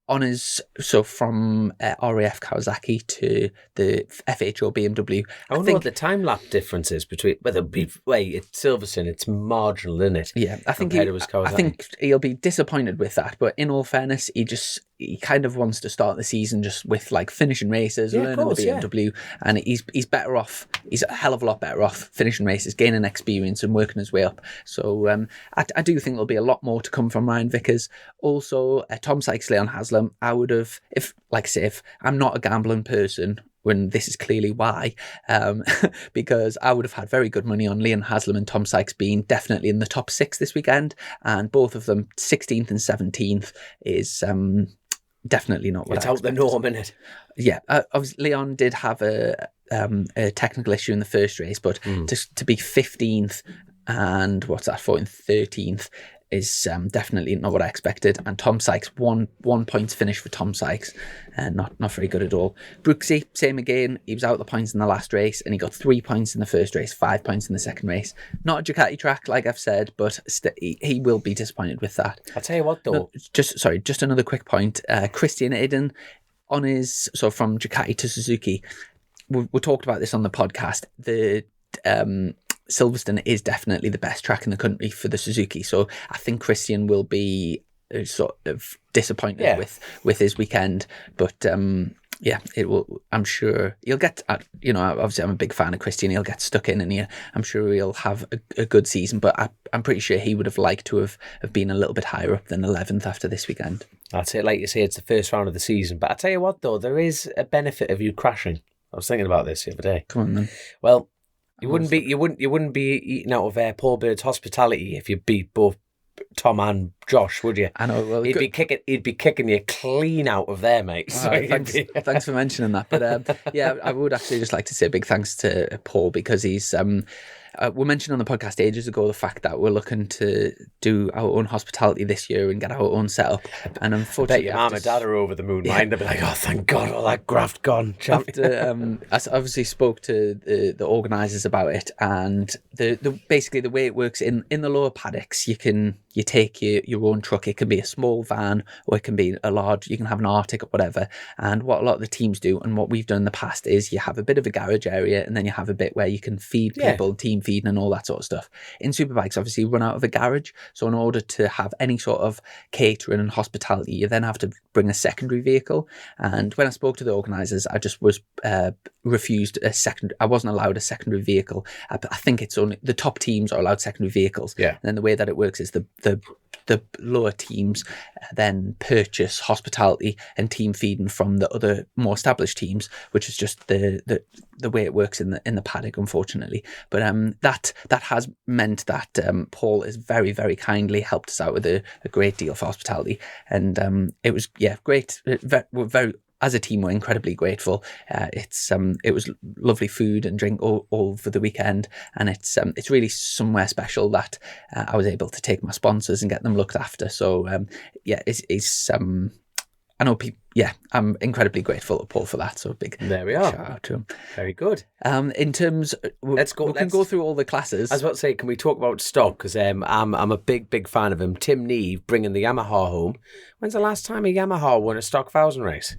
From RAF Kawasaki to the FHO BMW. I wonder what the time lap difference is between whether it's Silverstone, it's marginal, isn't it? Yeah, I think he'll be disappointed with that. But in all fairness, he kind of wants to start the season just with like finishing races, learning the BMW, and he's better off. He's a hell of a lot better off finishing races, gaining experience, and working his way up. So I do think there'll be a lot more to come from Ryan Vickers. Also, Tom Sykes, Leon Haslam. I would have, if I'm not a gambling person, when this is clearly why, because I would have had very good money on Leon Haslam and Tom Sykes being definitely in the top 6 this weekend, and both of them 16th and 17th is definitely not what it's out the norm, isn't it? Yeah, obviously Leon did have a technical issue in the first race, but to be 15th and what's that for in 13th is definitely not what I expected. And Tom Sykes, one point finish for Tom Sykes, and not very good at all. Brooksy, same again. He was out the points in the last race, and he got 3 points in the first race, 5 points in the second race. Not a Ducati track, like I've said, but he will be disappointed with that. I'll tell you what, though. No, just another quick point. Christian Eden, from Ducati to Suzuki. We talked about this on the podcast. The Silverstone is definitely the best track in the country for the Suzuki, so I think Christian will be sort of disappointed with his weekend, but it will. I'm sure he'll get. Obviously, I'm a big fan of Christian. He'll get stuck in, and I'm sure he'll have a good season. But I'm pretty sure he would have liked to have been a little bit higher up than 11th after this weekend. That's it. Like you say, it's the first round of the season. But I tell you what, though, there is a benefit of you crashing. I was thinking about this the other day. Come on, then. Well, you wouldn't be eating out of Paul Bird's hospitality if you beat both Tom and Josh, would you? I know. Well, he'd be kicking you clean out of there, mate. So thanks for mentioning that. But I would actually just like to say a big thanks to Paul, because he's we mentioned on the podcast ages ago the fact that we're looking to do our own hospitality this year and get our own setup. And I unfortunately, bet your mum and dad are over the moon, mind. They'll be like, oh, thank God, all that graft gone. After, I obviously spoke to the organisers about it, and basically the way it works in the lower paddocks, you take your own truck. It can be a small van or it can be a large, you can have an Arctic or whatever. And what a lot of the teams do, and what we've done in the past, is you have a bit of a garage area and then you have a bit where you can feed people, team feeding and all that sort of stuff. In Superbikes, obviously, you run out of a garage. So in order to have any sort of catering and hospitality, you then have to bring a secondary vehicle. And when I spoke to the organisers, I just was refused a second. I wasn't allowed a secondary vehicle. I think it's only the top teams are allowed secondary vehicles. Yeah. And then the way that it works is the lower teams then purchase hospitality and team feeding from the other more established teams, which is just the way it works in the paddock, unfortunately. But that has meant that Paul has very, very kindly helped us out with a great deal for hospitality, and it was great. We're very, as a team, we're incredibly grateful. It was lovely food and drink all over the weekend, and it's really somewhere special that I was able to take my sponsors and get them looked after. So I know people. Yeah, I'm incredibly grateful to Paul for that. So big shout out to him. Very good. In terms, let's go through all the classes. I was about to say, can we talk about stock? Because I'm a big fan of him. Tim Neve bringing the Yamaha home. When's the last time a Yamaha won a stock 1,000 race?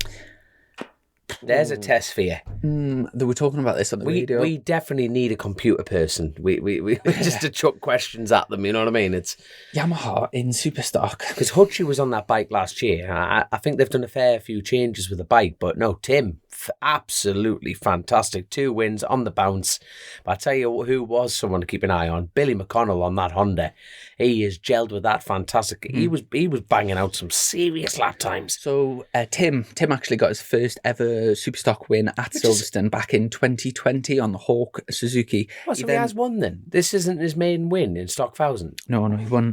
There's a test for you. They were talking about this on the radio. We definitely need a computer person. We just to chuck questions at them. You know what I mean? It's Yamaha in super stock. Because Hutchie was on that bike last year. I think they've done a fair few changes with the bike, but no, Tim, absolutely fantastic. 2 wins on the bounce. But I tell you who was someone to keep an eye on, Billy McConnell on that Honda. He is gelled with that fantastic. He was banging out some serious lap times. So Tim actually got his first ever Superstock win at Silverstone back in 2020 on the Hawk Suzuki. Well, so he has won then. This isn't his main win in Stock 1000. No,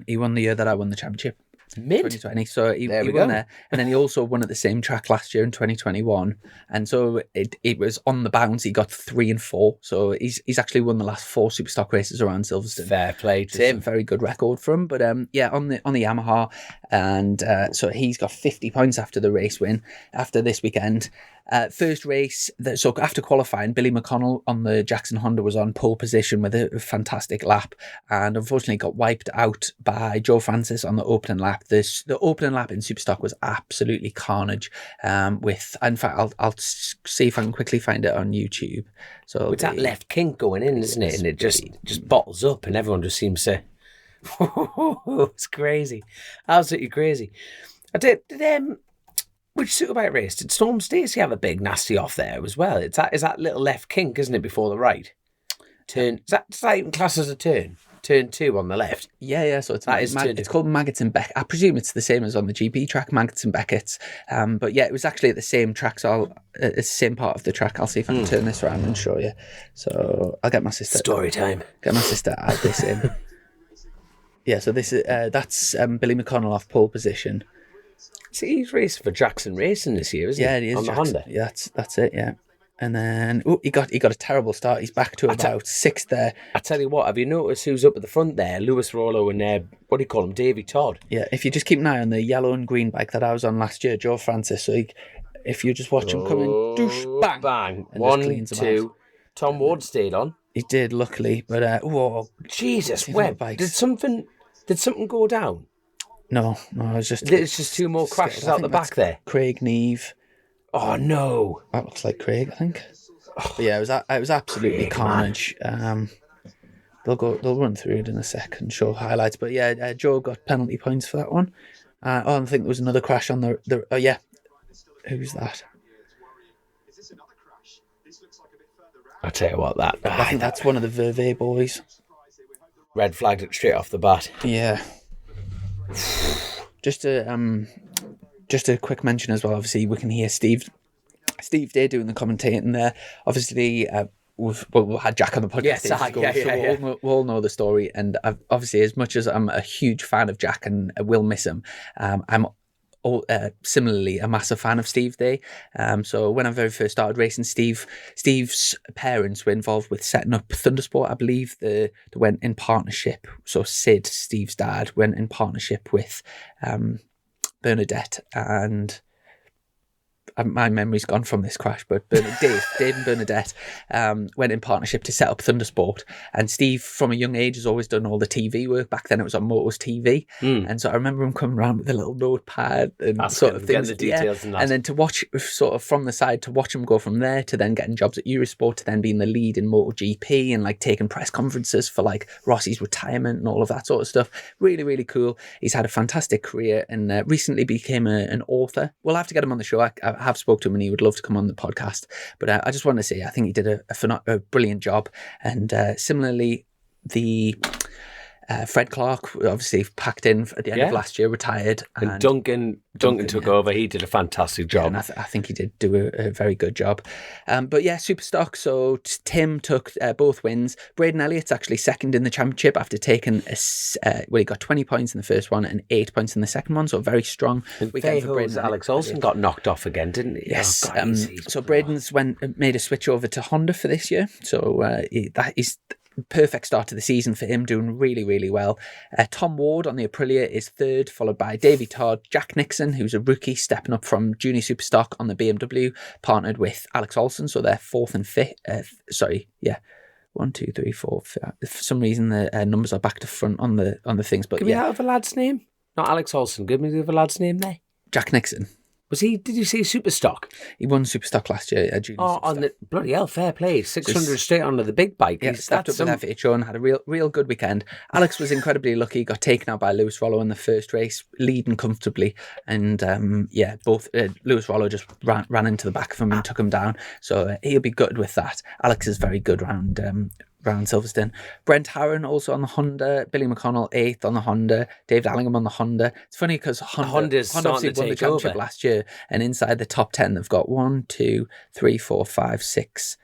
he won the year that I won the championship. Mint. 2020. So he won there. And then he also won at the same track last year in 2021. And so it was on the bounce. He got 3 and 4. So he's actually won the last 4 Superstock races around Silverstone. Fair play to him. A very good record for him. But on the Yamaha. And so he's got 50 points after the race win after this weekend. First race, so after qualifying, Billy McConnell on the Jackson Honda was on pole position with a fantastic lap, and unfortunately got wiped out by Joe Francis on the opening lap. The opening lap in Superstock was absolutely carnage. In fact, I'll see if I can quickly find it on YouTube. So with that left kink going in, isn't it? And it just bottles up, and everyone just seems to. It's crazy, absolutely crazy. I did. Which Superbike race did Storm Stacey have a big nasty off there as well? Is that little left kink, isn't it, before the right turn? Does that even class as a turn? Turn 2 on the left. Yeah. So it's called Maggots and Beckett. I presume it's the same as on the GP track, Maggots and Beckett's. But yeah, it was actually at the same track. So it's the same part of the track. I'll see if I can turn this around and show you. So I'll get my sister. Story time. Get my sister to add this in. Yeah. So this is that's Billy McConnell off pole position. See, he's racing for Jackson Racing this year, isn't he? Yeah, he is. On the Honda. Yeah, that's it. Yeah, and then he got a terrible start. He's back to about 6th there. I tell you what, have you noticed who's up at the front there? Lewis Rollo and what do you call him, Davey Todd. Yeah, if you just keep an eye on the yellow and green bike that I was on last year, Joe Francis. So if you just watch him coming, doosh, bang, 1, 2. Tom Ward stayed on. He did, luckily, but whoa, Jesus, Webb, did something go down? No, it's just 2 more crashes out the back there. Craig Neve. Oh no, that looks like Craig, I think. But yeah, it was absolutely carnage. They'll run through it in a second, show highlights. But yeah, Joe got penalty points for that one. I think there was another crash on the. Oh yeah, who's that? I'll tell you what, I think that's one of the Verve boys. Red flagged it straight off the bat. Yeah. Just a quick mention as well. Obviously, we can hear Steve Day doing the commentating there. Obviously, we've had Jack on the podcast. We all know the story. And obviously, as much as I'm a huge fan of Jack and I will miss him, I'm similarly a massive fan of Steve Day. So when I very first started racing, Steve's parents were involved with setting up Thundersport. I believe they went in partnership. So Sid, Steve's dad, went in partnership with Bernadette and my memory's gone from this crash, but Dave and Bernadette went in partnership to set up Thundersport. And Steve, from a young age, has always done all the TV work. Back then it was on Motors TV. And so I remember him coming around with a little notepad and That's sort good, of things. getting the details and that. And then to watch sort of from the side, to watch him go from there to then getting jobs at Eurosport, to then being the lead in MotoGP and like taking press conferences for like Rossi's retirement and all of that sort of stuff. Really, really cool. He's had a fantastic career and recently became an author. We'll have to get him on the show. I have spoke to him and he would love to come on the podcast. But I just want to say I think he did a brilliant job. And similarly, the Fred Clark obviously packed in at the end of last year, retired. And Duncan took over. He did a fantastic job. And I think he did do a very good job. But yeah, super stock. So Tim took both wins. Braden Elliott's actually second in the championship after taking he got 20 points in the first one and 8 points in the second one. So a very strong weekend for Braden. Alex Olsen got knocked off again, didn't he? Yes. So Braden's made a switch over to Honda for this year. So that is perfect start to the season for him, doing really, really well. Tom Ward on the Aprilia is third, followed by Davey Todd. Jack Nixon, who's a rookie, stepping up from junior superstock on the BMW, partnered with Alex Olsen, so they're fourth and fifth. 1, 2, 3, 4, 5. For some reason, the numbers are back to front on the things. But give me that other lad's name. Not Alex Olsen. Give me the other lad's name there. Jack Nixon. Was he? Did you say Superstock? He won Superstock last year. Junior Superstock. On the bloody hell, fair play! 600 straight onto the big bike. Yeah, stepped up with FHO and had a real good weekend. Alex was incredibly lucky. Got taken out by Lewis Rollo in the first race, leading comfortably, and both Lewis Rollo just ran into the back of him and took him down. So he'll be good with that. Alex is very good round Silverstone. Brent Harron also on the Honda. Billy McConnell 8th on the Honda. David Allingham on the Honda. It's funny because Honda obviously won the championship last year, and inside the top 10 they've got 1, 2, 3, 4, 5, 6.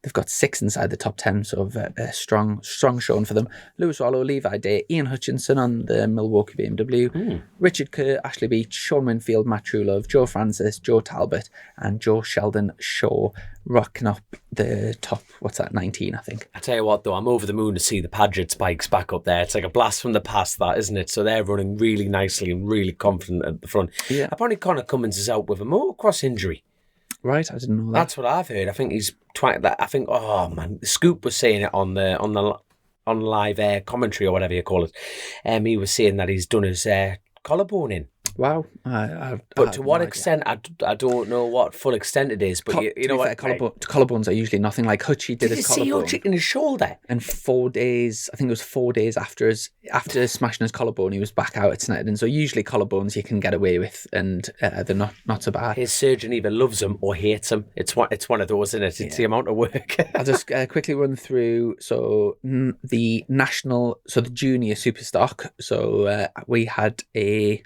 They've got 6 inside the top 10, so a strong showing for them. Lewis Rollo, Levi Day, Ian Hutchinson on the Milwaukee BMW, Richard Kerr, Ashley Beach, Sean Winfield, Matt Trulove, Joe Francis, Joe Talbot, and Joe Sheldon Shaw rocking up the top, 19, I think. I tell you what, though, I'm over the moon to see the Padgett bikes back up there. It's like a blast from the past, that, isn't it? So they're running really nicely and really confident at the front. Yeah. Apparently Connor Cummins is out with a motocross injury. Right, I didn't know that. That's what I've heard. I think he's oh man, Scoop was saying it on live air commentary or whatever you call it. He was saying that he's done his collarbone in. Wow. But to what extent, I don't know what full extent it is. But you know what? Collarbones are usually nothing. Like Hutchie did his collarbone. Did you see Hutchie in his shoulder? And 4 days, I think it was 4 days after smashing his collarbone, he was back out at Snetterton. So usually collarbones you can get away with, and they're not so bad. His surgeon either loves them or hates them. It's one of those, isn't it? It's the amount of work. I'll just quickly run through. So the junior superstock. So we had a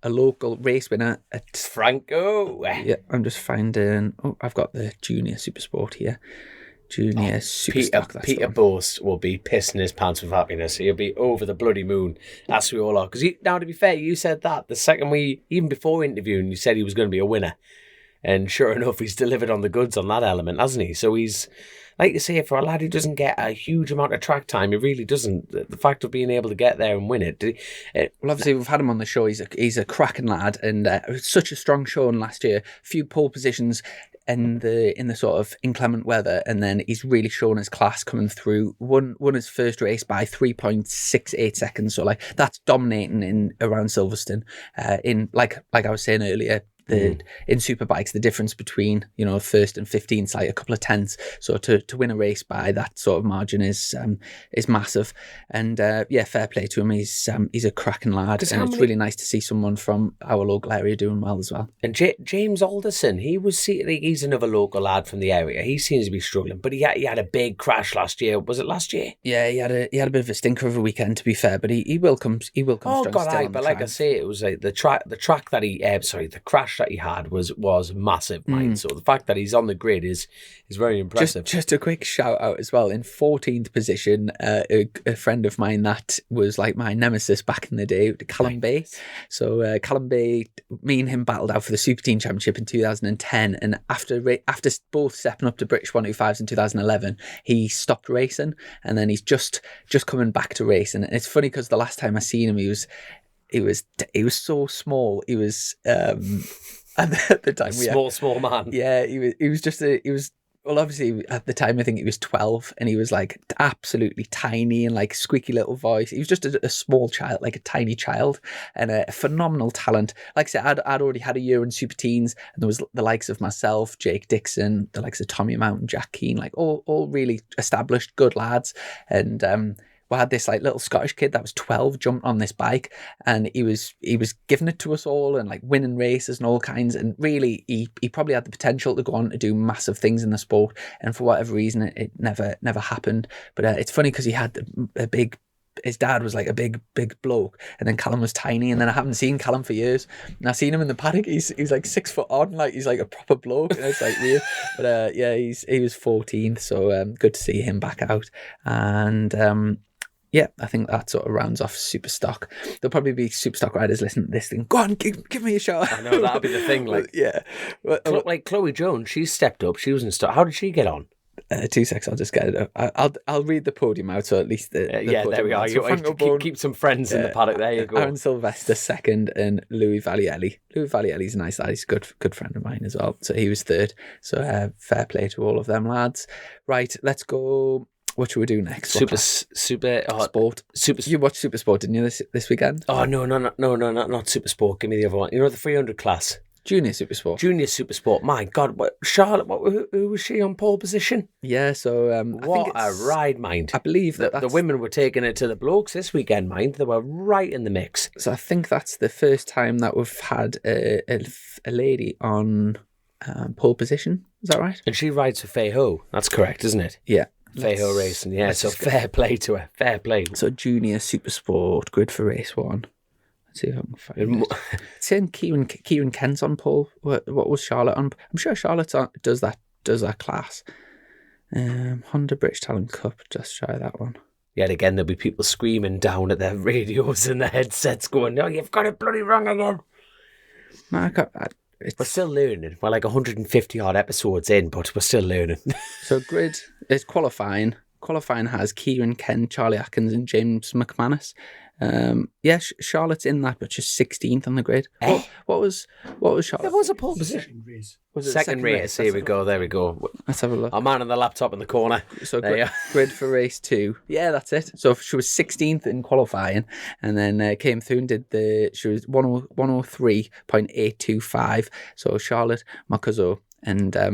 local race winner at Franco. Yeah, I'm just finding. Oh, I've got the junior supersport here. Junior superstock. Peter Boast will be pissing his pants with happiness. He'll be over the bloody moon, as we all are. Because now, to be fair, you said that the second even before interviewing, you said he was going to be a winner, and sure enough, he's delivered on the goods on that element, hasn't he? So he's. Like you say, for a lad who doesn't get a huge amount of track time, he really doesn't. The fact of being able to get there and win it. Well, obviously, we've had him on the show. He's a cracking lad, and such a strong showing last year. Few pole positions in the sort of inclement weather, and then he's really shown his class coming through. Won his first race by 3.68 seconds. So like that's dominating in around Silverstone. In like I was saying earlier. In Superbikes, the difference between first and 15 is like a couple of tenths. So to win a race by that sort of margin is massive. And fair play to him. He's a cracking lad, and it's really nice to see someone from our local area doing well as well. And James Alderson, he's another local lad from the area. He seems to be struggling, but he had a big crash last year. Was it last year? Yeah, he had a bit of a stinker of a weekend, to be fair, but he will come. He will come. Oh God, but like I say, it was like the crash that he had was massive, mate. So the fact that he's on the grid is very impressive. Just a quick shout out as well. In 14th position, a friend of mine that was like my nemesis back in the day, Callum Bay. So Callum Bay, me and him battled out for the Super Team Championship in 2010, and after both stepping up to British 125s in 2011, he stopped racing, and then he's just coming back to racing. And it's funny because the last time I seen him, he was so small. He was at the time small man. Yeah, well, obviously at the time I think he was 12, and he was like absolutely tiny and like squeaky little voice. He was just a small child, like a tiny child, and a phenomenal talent. Like I said, I'd already had a year in Super Teens, and there was the likes of myself, Jake Dixon, the likes of Tommy Mountain, Jack Keane, like all really established good lads. And we had this like little Scottish kid that was 12 jumped on this bike, and he was giving it to us all and like winning races and all kinds. And really, he probably had the potential to go on to do massive things in the sport. And for whatever reason, it never happened. But it's funny because he had his dad was like a big bloke, and then Callum was tiny, and then I haven't seen Callum for years. And I've seen him in the paddock. He's like 6 foot on, like he's like a proper bloke, and it's like weird. But yeah, he was 14th, so good to see him back out. And yeah, I think that sort of rounds off super stock. There'll probably be super stock riders listening to this thing. Go on, give me a shot. I know, that'll be the thing. Like, yeah. Like Chloe Jones, she's stepped up. She was in stock. How did she get on? 2 seconds, I'll just get it up. I'll read the podium out, so at least the yeah, there we are. So keep some friends in the paddock. There you go. Aaron Sylvester second, and Louis Valielli. Louis Valielli's a nice lad. He's a good friend of mine as well. So he was third. So fair play to all of them lads. Right, let's go. What should we do next? Super Sport. You watched Super Sport, didn't you, this weekend? Oh no, not Super Sport. Give me the other one. You know, the 300 class. Junior Super Sport. Junior Super Sport. My God, Charlotte? Who was she on pole position? Yeah, so what a ride, mind. I believe that the women were taking it to the blokes this weekend, mind. They were right in the mix. So I think that's the first time that we've had a lady on pole position. Is that right? And she rides for Feiho. That's correct, isn't it? Yeah. Feiho Racing, yeah. So fair play to her. Fair play. So Junior Super Sport, grid for race 1. Let's see if I can find it. It's saying Kieran Kent's on pole. What was Charlotte on? I'm sure Charlotte does that class. Honda British Talent Cup, just try that one. Yet again, there'll be people screaming down at their radios and their headsets going, "Oh, you've got it bloody wrong again." No, we're still learning. We're like 150 odd episodes in, but we're still learning. So grid is qualifying. Qualifying has Kieran Kent, Charlie Atkins, and James McManus. Charlotte's in that, but just 16th on the grid. What was Charlotte? There was a pole position. Second race. Here we go. There we go. Let's have a look. Our man on the laptop in the corner. So grid for race 2. Yeah, that's it. So she was 16th in qualifying, and then came through and did she was 103.825. So Charlotte Makazo. And I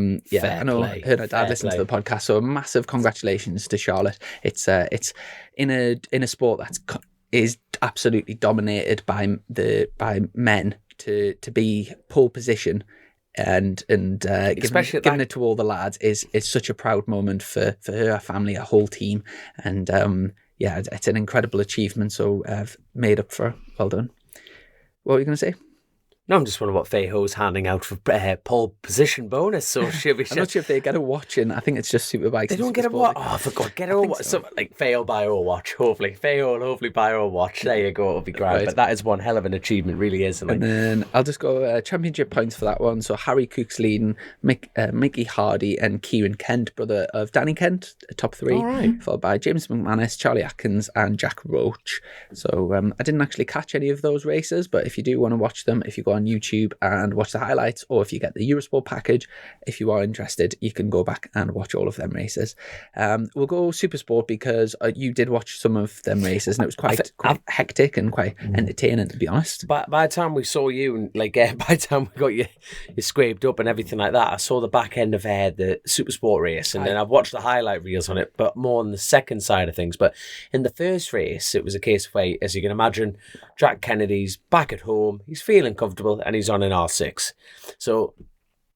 know her and her dad listen to the podcast, so a massive congratulations to Charlotte. It's in a sport is absolutely dominated by men to be pole position and giving it to all the lads is such a proud moment for her family, her whole team, and it's an incredible achievement. So made up for. Well done. What were you going to say? No, I'm just wondering what Feiho's handing out for pole position bonus. So should we? I'm not sure if they get a watch in. I think it's just Superbikes. They don't get a watch. Oh, for God, get a watch. So. Like Feiho buy her a watch. Hopefully, Feiho will hopefully buy her a watch. There you go. It'll be great. Right. But that is one hell of an achievement, really is. And then I'll just go championship points for that one. So Harry Cook's leading, Mickey Hardy and Kieran Kent, brother of Danny Kent, top 3. All right. Followed by James McManus, Charlie Atkins, and Jack Roach. So I didn't actually catch any of those races, but if you do want to watch them, if you go on YouTube and watch the highlights, or if you get the Eurosport package, if you are interested, you can go back and watch all of them races. We'll go Super Sport because you did watch some of them races, and it was quite hectic and quite entertaining, to be honest. By the time we saw you, and by the time we got you scraped up and everything like that, I saw the back end of the Super Sport race, and then I've watched the highlight reels on it, but more on the second side of things. But in the first race, it was a case of, as you can imagine, Jack Kennedy's back at home, he's feeling comfortable, and he's on an R6. So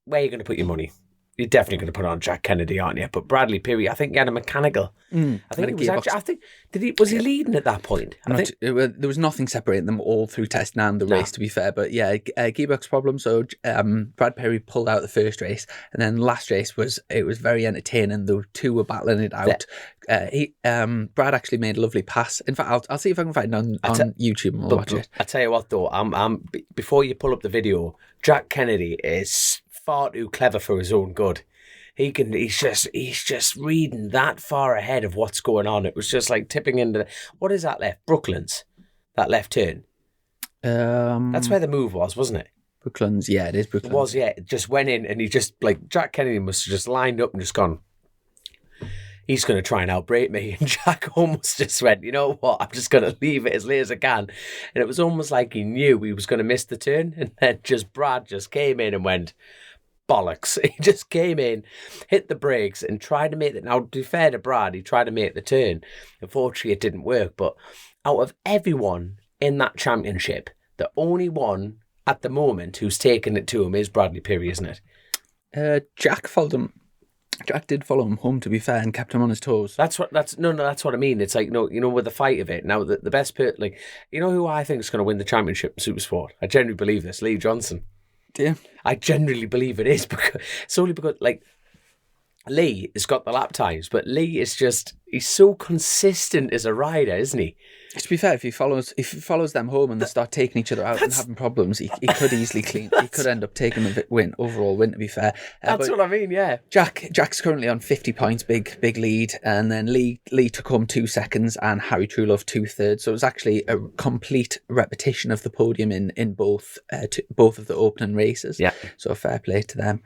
where are you going to put your money? you're definitely going to put on Jack Kennedy, aren't you? But Bradley Peary, I think he had a mechanical. I think it was actually. I think was he leading at that point? There was nothing separating them all through testing and the race, to be fair. But yeah, gearbox problem. So Brad Perry pulled out the first race, and then last race was very entertaining. The two were battling it out. Brad actually made a lovely pass. In fact, I'll see if I can find it on YouTube and we'll watch it. I tell you what, though, before you pull up the video, Jack Kennedy is far too clever for his own good. He's just reading that far ahead of what's going on. It was just like tipping into what is that left? Brooklands, that left turn. That's where the move was, wasn't it? Brooklands, yeah, it is Brooklands. It was, yeah. It just went in, and he just Jack Kennedy must have just lined up and just gone, he's going to try and outbrake me. And Jack almost just went, you know what, I'm just going to leave it as late as I can. And it was almost like he knew he was going to miss the turn. And then Brad just came in and went, bollocks. He just came in, hit the brakes and tried to make it. Now, to be fair to Brad, he tried to make the turn. Unfortunately, it didn't work. But out of everyone in that championship, the only one at the moment who's taken it to him is Bradley Peary, isn't it? Jack followed him. Jack did follow him home, to be fair, and kept him on his toes. That's what I mean. It's like, no, with the fight of it. Now, the best you know who I think is going to win the championship in Supersport? I genuinely believe this, Lee Johnson. Do you? I genuinely believe it is, because Lee has got the lap times, but Lee is he's so consistent as a rider, isn't he? To be fair, if he follows them home and they start taking each other out and having problems, he could easily clean. He could end up taking the overall win. To be fair, that's what I mean. Yeah, Jack's currently on 50 points, big lead, and then Lee took home 2 seconds, and Harry Truelove 2/3. So it was actually a complete repetition of the podium in both of the opening races. Yeah, so fair play to them.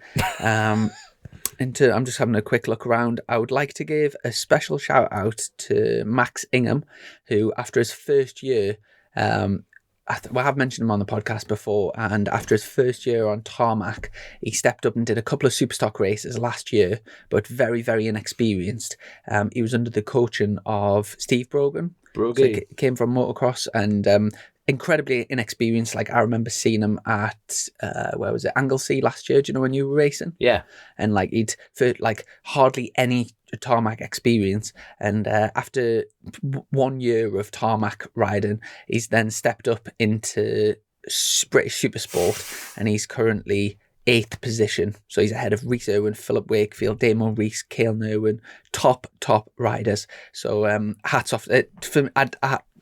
I'm just having a quick look around. I would like to give a special shout out to Max Ingham, who after his first year, I've mentioned him on the podcast before, and after his first year on tarmac, he stepped up and did a couple of Superstock races last year, but very, very inexperienced. He was under the coaching of Steve Brogan. So he came from motocross and incredibly inexperienced. Like, I remember seeing him at where was it, Anglesey last year? Do you know when you were racing? Yeah. And like he'd for like hardly any tarmac experience, and after 1 year of tarmac riding, he's then stepped up into British Supersport, and he's currently 8th position. So he's ahead of Rhys Irwin, Philip Wakefield, Damon Rees, Cale Irwin, top riders. So hats off. I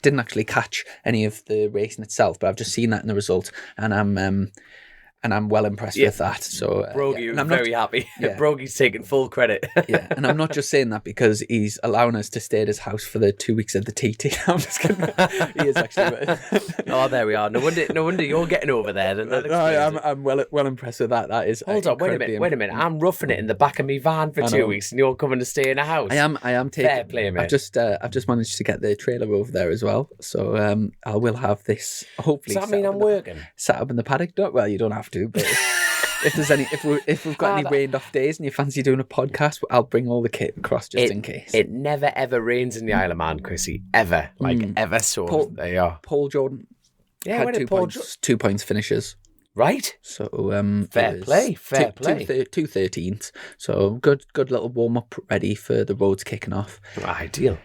didn't actually catch any of the racing itself, but I've just seen that in the results, and I'm well impressed with that. So Brogy was very happy. Yeah. Brogy's taking full credit. Yeah, and I'm not just saying that because he's allowing us to stay at his house for the 2 weeks of the TT. I'm just kidding. He is actually. Oh, there we are. No wonder you're getting over there. I'm well impressed with that. That is. Hold on, wait a minute. I'm roughing it in the back of my van for 2 weeks, and you're coming to stay in a house. I am taking. Fair play, mate. I've just managed to get the trailer over there as well, so I will have this hopefully. Does that mean I'm working? Sat up in the paddock? Well, you don't have to, but. If we've got any rained off days and you fancy doing a podcast, I'll bring all the kit across just in case. It never ever rains in the Isle of Man, Chrissy. Ever. Ever so. There you are. Paul Jordan. Yeah, had 2 points finishes. Right. So fair play. 2/13. So good little warm up ready for the roads kicking off. Ideal.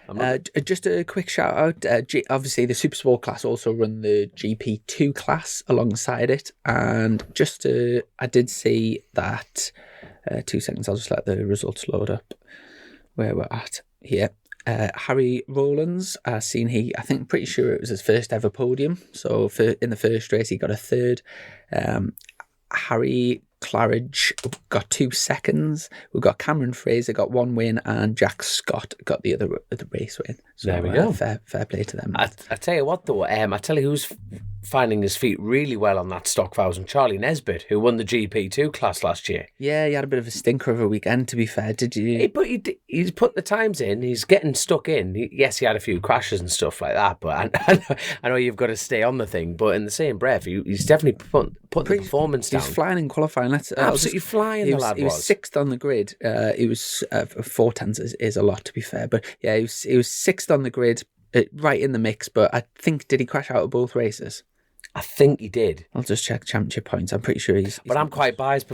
Just a quick shout out. Obviously the Supersport class also run the GP2 class alongside it, and I did see that. 2 seconds. I'll just let the results load up. Where we're at here. Harry Rowlands, pretty sure it was his first ever podium. So in the first race, he got a 3rd. Harry Claridge got 2 seconds. We've got Cameron Fraser got 1 win, and Jack Scott got the race win. So there we go. Fair play to them. I tell you what, though, I tell you who's finding his feet really well on that stock 1000, Charlie Nesbitt, who won the GP2 class last year. Yeah, he had a bit of a stinker of a weekend, to be fair. Did you? He's put the times in. He's getting stuck in. Yes, he had a few crashes and stuff like that, but I know you've got to stay on the thing, but in the same breath, he's definitely put the performance down. He's flying in qualifying. Absolutely flying, the lad was. He was 6th on the grid. He was 4 tenths is a lot, to be fair, but yeah, he was 6th on the grid, right in the mix, but I think, did he crash out of both races? I think he did. I'll just check championship points. I'm pretty sure he's But I'm quite biased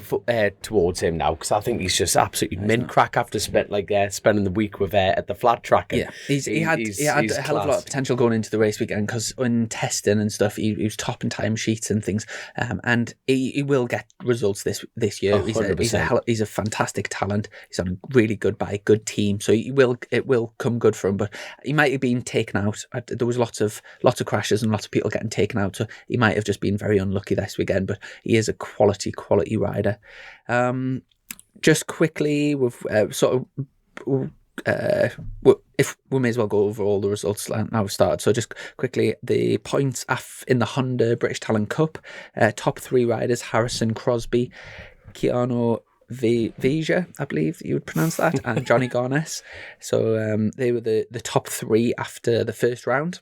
towards him now because I think he's just absolutely mint crack after spending the week with at the flat track. Yeah, he had a hell of a lot of potential going into the race weekend because in testing and stuff, he was topping time sheets and things, and he will get results this year. He's a fantastic talent. He's on a really good bike, good team, so it will come good for him. But he might have been taken out. There was lots of crashes and lots of people getting taken out, so he might have just been very unlucky this weekend, but he is a quality rider. Just quickly, if we may as well go over all the results now we've started. So just quickly, the points in the Honda British Talent Cup, top 3 riders: Harrison Crosby, Keanu Vija, I believe you would pronounce that, and Johnny Garnes. So they were the top 3 after the first round.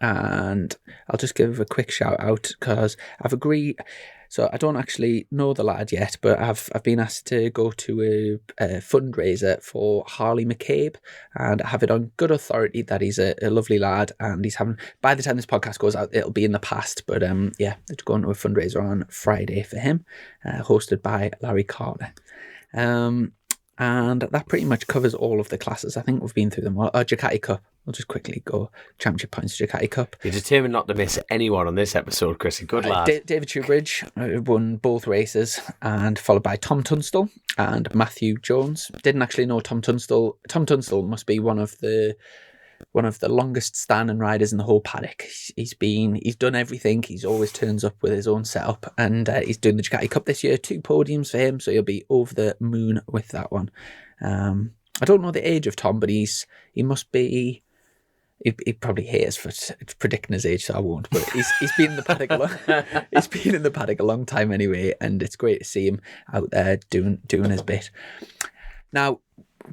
And I'll just give a quick shout out because I've agreed. So I don't actually know the lad yet, but I've been asked to go to a fundraiser for Harley McCabe, and I have it on good authority that he's a lovely lad, and he's having. By the time this podcast goes out, it'll be in the past. But yeah, it's going to a fundraiser on Friday for him, hosted by Larry Carter. And that pretty much covers all of the classes. I think we've been through them all. Ducati Cup. We'll just quickly go championship points, Ducati Cup. You're determined not to miss anyone on this episode, Chrissy. Good lad. David Shoebridge won both races, and followed by Tom Tunstall and Matthew Jones. Didn't actually know Tom Tunstall. Tom Tunstall must be one of the longest standing riders in the whole paddock. He's done everything. He's always turns up with his own setup, and he's doing the Ducati Cup this year. 2 podiums for him, so he'll be over the moon with that one. I don't know the age of Tom, but he must be. He probably hates for predicting his age, so I won't. But he's been in the paddock he's been in the paddock a long time anyway, and it's great to see him out there doing his bit. Now,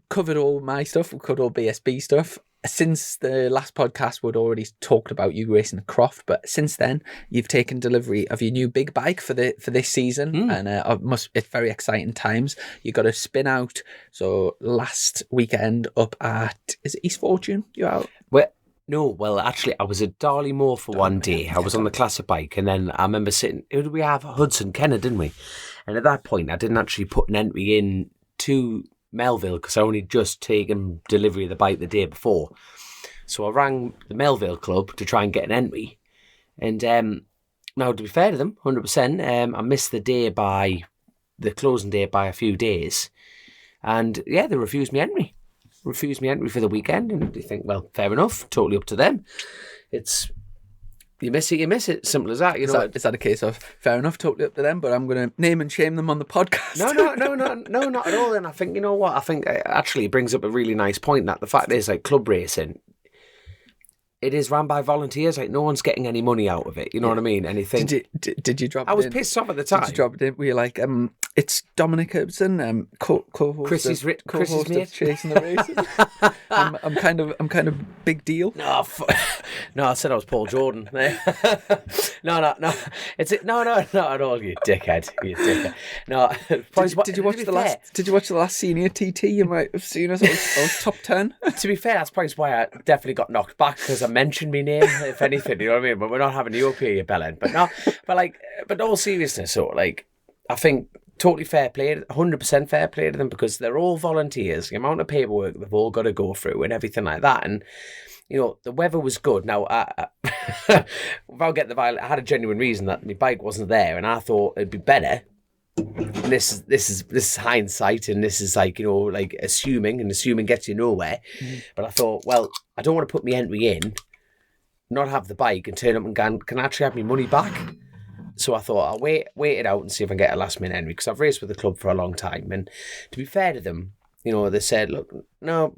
covered all my stuff. We covered all BSB stuff. Since the last podcast, we'd already talked about you racing a Croft, but since then, you've taken delivery of your new big bike for this season, and it's very exciting times. You got a spin out. So last weekend up at, is it East Fortune? You out? Well, actually, I was at Darley Moor for one day. I was on the classic bike, and then I remember sitting. Who did we have? Hudson Kennett, didn't we? And at that point, I didn't actually put an entry in to Melville because I only just taken delivery of the bike the day before. So I rang the Melville club to try and get an entry. And now, to be fair to them, 100%, I missed the closing day by a few days. And yeah, they refused me entry. Refused me entry for the weekend. And you think, well, fair enough, totally up to them. It's you miss it. Simple as that. You know, is that a case of fair enough, totally up to them? But I'm going to name and shame them on the podcast. No, not at all. And I think, you know what? I think it actually brings up a really nice point that the fact is, like, club racing, it is run by volunteers. Like, no one's getting any money out of it. You know what I mean? Anything? Did you drop? I was pissed off at the time. Did you drop it in? Were you like, it's Dominic Herbson, co-host Chrissy's mate, of Chasin the Racin. I'm kind of big deal. No, no, I said I was Paul Jordan. No. Not at all. You dickhead. No. Did you watch the last senior TT? You might have seen us. I was top 10. To be fair, that's probably why I definitely got knocked back because I mentioned my name. If anything, you know what I mean. But we're not having you up here, you bellend. But all seriousness, so like, I think. Totally fair play, 100% fair play to them because they're all volunteers. The amount of paperwork they've all got to go through and everything like that. And, you know, the weather was good. Now, without getting the violent, I had a genuine reason that my bike wasn't there and I thought it'd be better. And this is hindsight and this is like, you know, like assuming gets you nowhere. But I thought, well, I don't want to put my entry in, not have the bike and turn up and go, can I actually have my money back? So I thought I'll wait it out and see if I can get a last minute entry because I've raced with the club for a long time. And to be fair to them, you know, they said, look, no,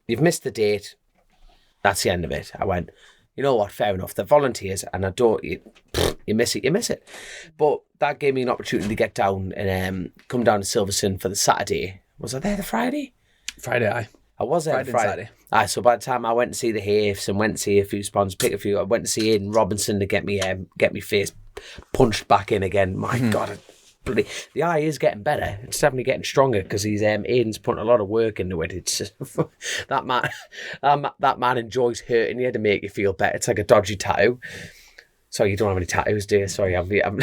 you've missed the date. That's the end of it. I went, you know what, fair enough. They're volunteers and you miss it. But that gave me an opportunity to get down and come down to Silverstone for the Saturday. Was I there the Friday? Friday, aye. I was there Friday. So by the time I went to see the Haifs and went to see a few sponsors, I went to see Aidan Robinson to get me face punched back in again. My God, the eye is getting better. It's definitely getting stronger because Aidan's putting a lot of work into it. It's just, that man enjoys hurting you to make you feel better. It's like a dodgy tattoo. Sorry, you don't have any tattoos, do you? Sorry, I'm I'm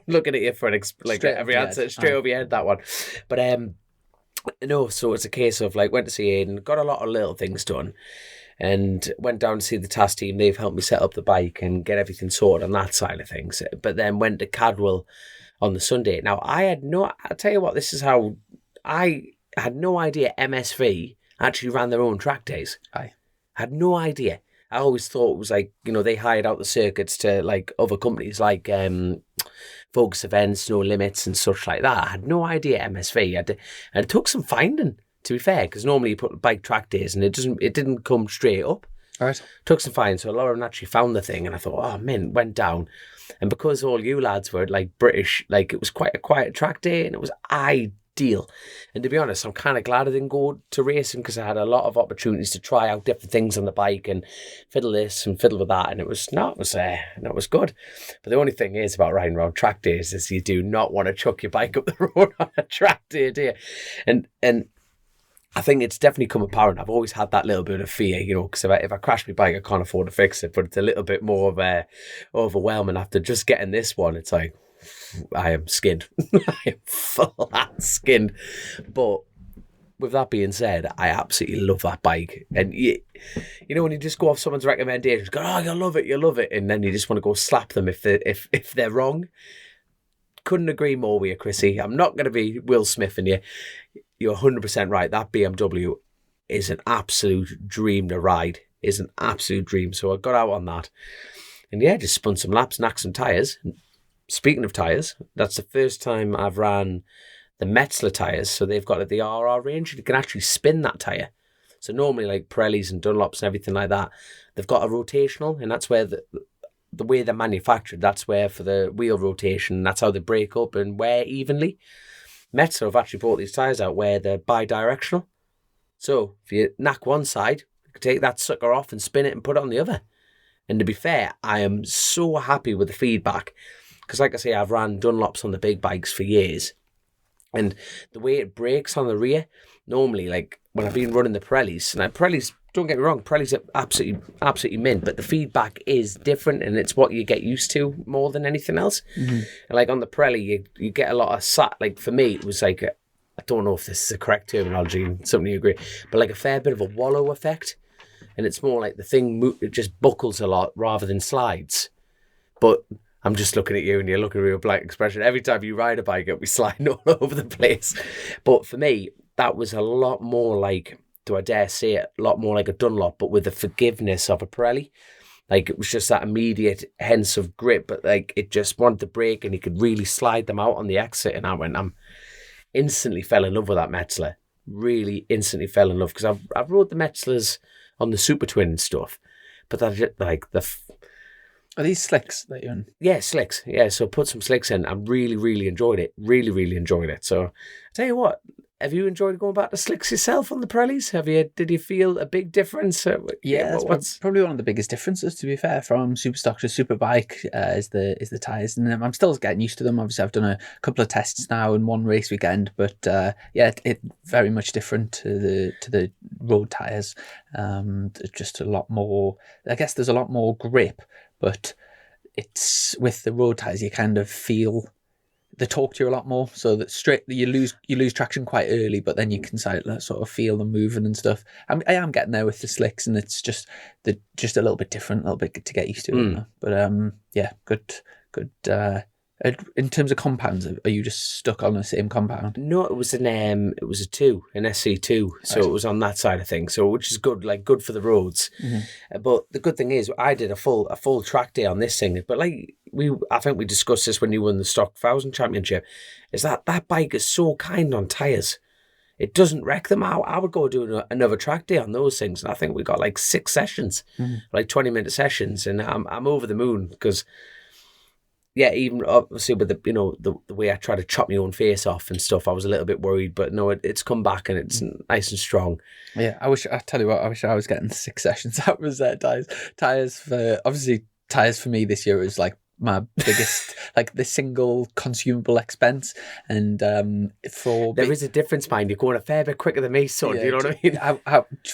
looking at you for every answer straight over your head, that one. But no, so it's a case of like went to see Aidan, got a lot of little things done, and went down to see the task team. They've helped me set up the bike and get everything sorted on that side of things. But then went to Cadwell on the Sunday. Now I'll tell you what, this is how I had no idea MSV actually ran their own track days. I had no idea. I always thought it was like, they hired out the circuits to like other companies like Focus Events, No Limits and such like that. I had no idea MSV. And it took some finding, to be fair, because normally you put bike track days and it didn't come straight up. All right. Took some finding. So Lauren actually found the thing and I thought, oh man, went down. And because all you lads were like British, like it was quite a quiet track day and it was ideal. And to be honest, I'm kind of glad I didn't go to racing because I had a lot of opportunities to try out different things on the bike and fiddle this and fiddle with that, and it was good. But the only thing is about riding around track days is you do not want to chuck your bike up the road on a track day, do you? And I think it's definitely come apparent. I've always had that little bit of fear, because if I crash my bike, I can't afford to fix it. But it's a little bit more of overwhelming after just getting this one. It's like, I am skinned. I am flat skinned. But with that being said, I absolutely love that bike. And when you just go off someone's recommendations, go, oh, you'll love it. And then you just want to go slap them if they're wrong. Couldn't agree more with you, Chrissy. I'm not going to be Will Smithing you. You're 100% right. That BMW is an absolute dream to ride. Is an absolute dream. So I got out on that. And just spun some laps, knocked some tyres. Speaking of tyres, that's the first time I've ran the Metzler tyres. So they've got the RR range. You can actually spin that tyre. So normally like Pirellis and Dunlops and everything like that, they've got a rotational, and that's where the way they're manufactured, that's where for the wheel rotation, that's how they break up and wear evenly. Metzler have actually brought these tyres out where they're bi-directional. So if you knock one side, you can take that sucker off and spin it and put it on the other. And to be fair, I am so happy with the feedback. Because like I say, I've ran Dunlops on the big bikes for years. And the way it brakes on the rear, normally, like when I've been running the Pirellis, and Pirellis, don't get me wrong, Pirellis are absolutely mint, but the feedback is different and it's what you get used to more than anything else. Mm-hmm. And like on the Pirelli, you get a lot of like for me, it was like, I don't know if this is the correct terminology and something you agree, but like a fair bit of a wallow effect. And it's more like the thing, it just buckles a lot rather than slides. But I'm just looking at you and you're looking at me with a blank expression. Every time you ride a bike, it'll be sliding all over the place. But for me, that was a lot more like, do I dare say it, a lot more like a Dunlop, but with the forgiveness of a Pirelli. Like it was just that immediate hence of grip, but like it just wanted to brake and you could really slide them out on the exit. And I'm instantly fell in love with that Metzler. Really instantly fell in love because I've rode the Metzlers on the Super Twin and stuff, but that like Are these slicks that you're in? Yeah, slicks. Yeah, so put some slicks in. I really, really enjoyed it. Really, really enjoyed it. So, I tell you what, have you enjoyed going back to slicks yourself on the Pirellis? Did you feel a big difference? Yeah, that's probably one of the biggest differences, to be fair, from Superstock to Superbike is the tyres. And I'm still getting used to them. Obviously, I've done a couple of tests now in one race weekend, but it very much different to the road tyres. Just a lot more, I guess there's a lot more grip, but it's with the road tyres, you kind of feel they talk to you a lot more, so that you lose traction quite early, but then you can sort of feel them moving and stuff. I am getting there with the slicks, and it's just a little bit different, a little bit to get used to. But good. In terms of compounds, are you just stuck on the same compound? No, it was an SC2, so it was on that side of things. So which is good, like good for the roads. Mm-hmm. But the good thing is, I did a full track day on this thing. But like I think we discussed this when you won the Stock 1000 Championship, is that bike is so kind on tyres. It doesn't wreck them out. I would go do another track day on those things, and I think we got like 6 sessions, like 20-minute sessions, and I'm over the moon because. Yeah, even obviously with the way I try to chop my own face off and stuff, I was a little bit worried, but no, it's come back and it's nice and strong. Yeah, I wish I was getting 6 sessions. That was tyres for me this year was like my biggest, like the single consumable expense. And there is a difference, mind. You're going a fair bit quicker than me, son. You know what I mean?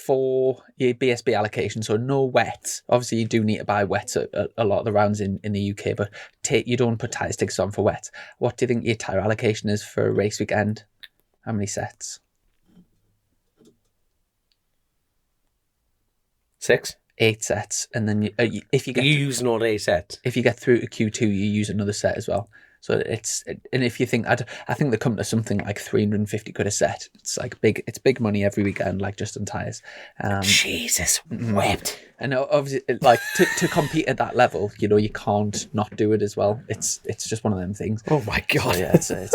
For your BSB allocation, so no wets. Obviously, you do need to buy wets a lot of the rounds in the UK, but you don't put tyre stickers on for wets. What do you think your tyre allocation is for a race weekend? How many sets? 6. 8 sets, and then if you get using all 8 sets. If you get through to Q2, you use another set as well. So and if you think, I think they come to something like 350 quid a set. It's like it's big money every weekend, like just on tyres. Jesus wept. And obviously, like to compete at that level, you can't not do it as well. It's just one of them things. Oh my god! So yeah,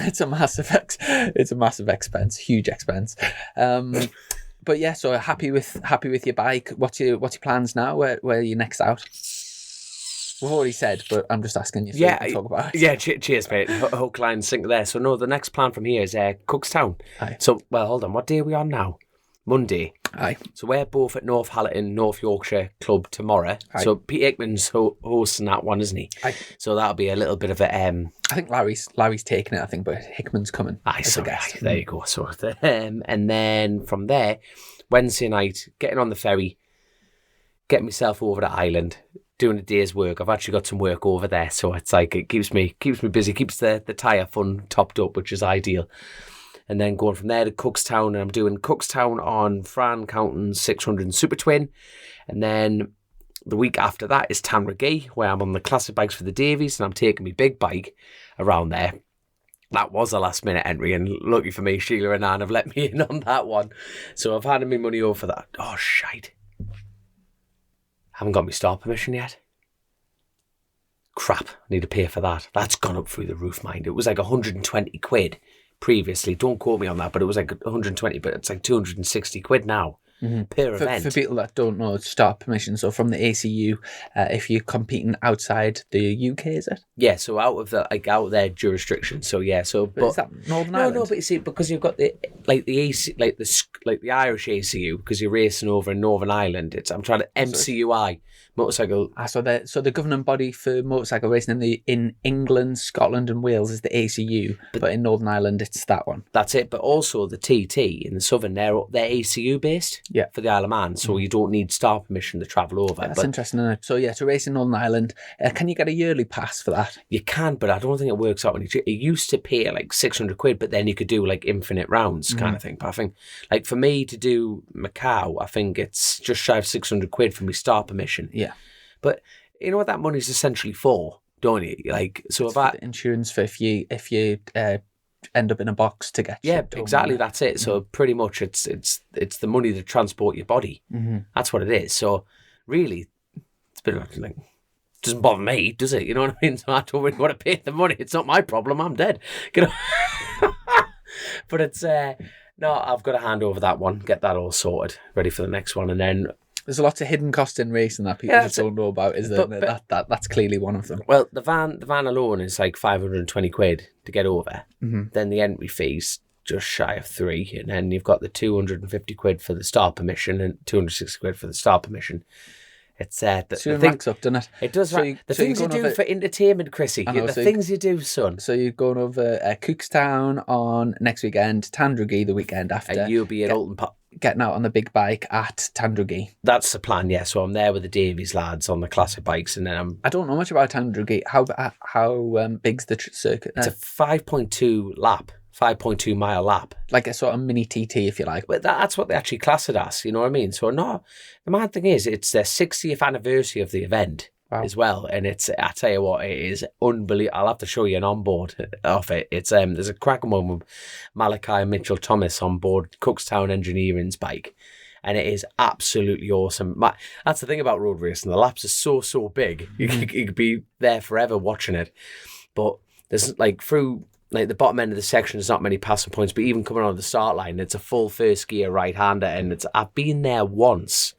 it's a massive expense, huge expense. But yeah, so happy with your bike. What's your plans now? Where are you next out? We've already said, but I'm just asking you so you can talk about it. Yeah, cheers, mate. Hook, line, sinker there. So no, the next plan from here is Cookstown. Aye. So, well, hold on. What day are we on now? Monday. Aye. So we're both at North Hallerton, North Yorkshire Club tomorrow. Aye. So Pete Hickman's hosting that one, isn't he? Aye. So that'll be a little bit of a... I think Larry's taking it, I think, but Hickman's coming. Aye, sorry. There you go. So, and then from there, Wednesday night, getting on the ferry, getting myself over to Ireland, doing a day's work. I've actually got some work over there, so it's like it keeps me busy, keeps the tyre fun topped up, which is ideal. And then going from there to Cookstown, and I'm doing Cookstown on Fran Counton's 600 Super Twin. And then the week after that is Tandragee, where I'm on the classic bikes for the Davies, and I'm taking my big bike around there. That was a last minute entry, and lucky for me, Sheila and Anne have let me in on that one. So I've handed me money over for that. Oh, shite. Haven't got my start permission yet. Crap, I need to pay for that. That's gone up through the roof, mind. It was like 120 quid previously. Don't quote me on that, but it was like 120, but it's like 260 quid now per event. For people that don't know, start permission. So from the ACU, if you're competing outside the UK, is it? Yeah, so out of their jurisdiction. So yeah, but is that Northern Ireland? No, but you see, because you've got the AC, the Irish ACU, because you're racing over in Northern Ireland. I'm trying to MCUI motorcycle. So the governing body for motorcycle racing in England, Scotland, and Wales is the ACU, but in Northern Ireland it's that one. That's it. But also the TT in the Southern, they're ACU based. Yeah. For the Isle of Man, so you don't need start permission to travel over. That's interesting, isn't it? So yeah, to race in Northern Ireland, can you get a yearly pass for that? You can, but I don't think it works out. When you used to pay like 600 quid, but then you could do like infinite rounds kind of thing. But I think, like for me to do Macau, I think it's just shy of 600 quid for me start permission. Yeah. But you know what that money's essentially for, don't you? Like, so it's for the insurance for if you end up in a box to get exactly home. That's it. So pretty much it's the money to transport your body. That's what it is. So really, it's a bit like, doesn't bother me, does it? You know what I mean? So I don't really want to pay the money. It's not my problem. I'm dead. You know. But it's no, I've got to hand over that one, get that all sorted, ready for the next one, and then. There's a lot of hidden cost in racing that people just don't know about, is there? That's clearly one of them. Well, the van alone is like 520 quid to get over. Then the entry fee's just shy of 3, and then you've got the 250 quid for the start permission and 260 quid for the start permission. It's the racks up, doesn't it? It does. The things you do for entertainment, Chrissy. The things you do, son. So you're going over Cookstown on next weekend, Tandragee the weekend after, and you'll be at Alton Park. Getting out on the big bike at Tandragee. That's the plan, yeah. So I'm there with the Davies lads on the classic bikes, and then I don't know much about Tandragee. How big's the circuit? It's a 5.2 mile lap, like a sort of mini TT, if you like. But that's what they actually class it as. You know what I mean? So no, the mad thing is, it's their 60th anniversary of the event. Wow. As well, and I tell you what, it is unbelievable. I'll have to show you an onboard of it. It's there's a cracking one with Malachi and Mitchell Thomas on board Cookstown Engineering's bike, and it is absolutely awesome. That's the thing about road racing, the laps are so big, you could be there forever watching it. But there's like through like the bottom end of the section, there's not many passing points, but even coming on the start line, it's a full first gear right-hander, and I've been there once,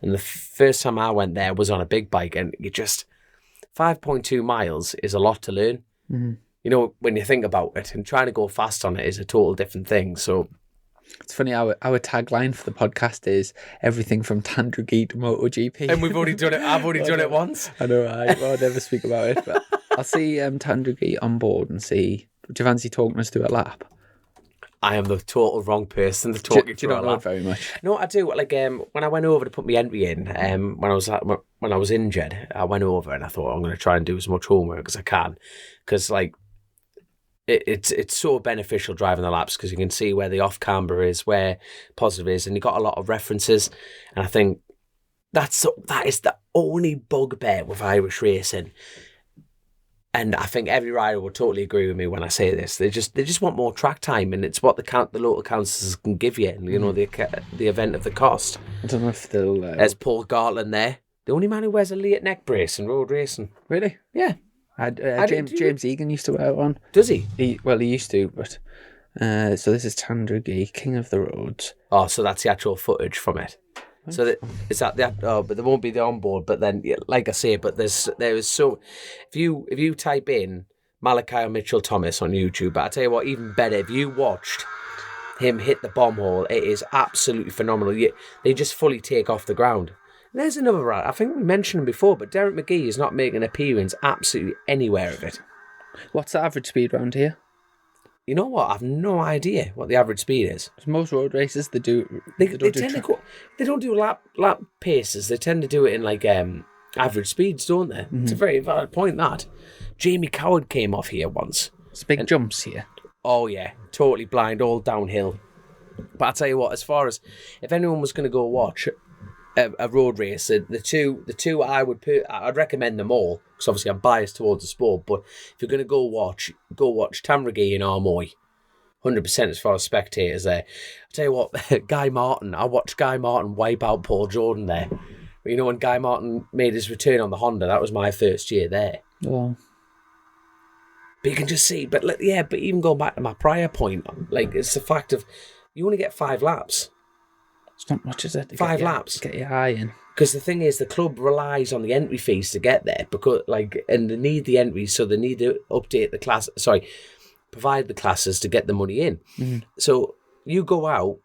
and the first time I went there was on a big bike, and 5.2 miles is a lot to learn. You know, when you think about it, and trying to go fast on it is a total different thing. So It's funny, our tagline for the podcast is everything from Tandragee to MotoGP. And we've already done it. I've already done it once. I know, I'll never speak about it, but I'll see Tandragee on board and see. Do you fancy talking us through a lap? I am the total wrong person to talk you through you don't a know lap. it very much. No, I do. Like when I went over to put my entry in, when I was injured, I went over and I thought I'm going to try and do as much homework as I can, because like it's so beneficial driving the laps, because you can see where the off camber is, where positive is, and you got a lot of references. And I think that is the only bugbear with Irish racing. And I think every rider will totally agree with me when I say this. They just want more track time, and it's what the local councils can give you. You know, the event of the cost. I don't know if they'll. There's Paul Gartland there, the only man who wears a Leat neck brace in road racing. Really? Yeah. James Egan used to wear one. Does he? He used to, but so this is Tandragee, King of the Roads. Oh, so that's the actual footage from it. So is that the? Oh, but there won't be the onboard. But then, like I say, but there is so. If you type in Malachi or Mitchell Thomas on YouTube, but I tell you what, even better, if you watched him hit the bomb hole, it is absolutely phenomenal. They just fully take off the ground. There's another rider. I think we mentioned him before, but Derek McGee is not making an appearance absolutely anywhere of it. What's the average speed around here? You know what? I've no idea what the average speed is. Most road races, they don't do lap paces. They tend to do it in like average speeds, don't they? Mm-hmm. It's a very valid point, that. Jamie Coward came off here once. It's big jumps here. Oh yeah, totally blind, all downhill. But I'll tell you what, as far as if anyone was going to go watch a road race, the two I'd recommend them all, because obviously I'm biased towards the sport, but if you're going to go watch Tandragee and Armoy, 100% as far as spectators there. I'll tell you what, Guy Martin, I watched Guy Martin wipe out Paul Jordan there. You know, when Guy Martin made his return on the Honda, that was my first year there. Oh. But you can just see, but even going back to my prior point, like, it's the fact of you only get 5 laps. It's not much, is it? 5 laps. Get your eye in. Because the thing is, the club relies on the entry fees to get there, and they need the entries, so they need to provide the classes to get the money in. Mm-hmm. So you go out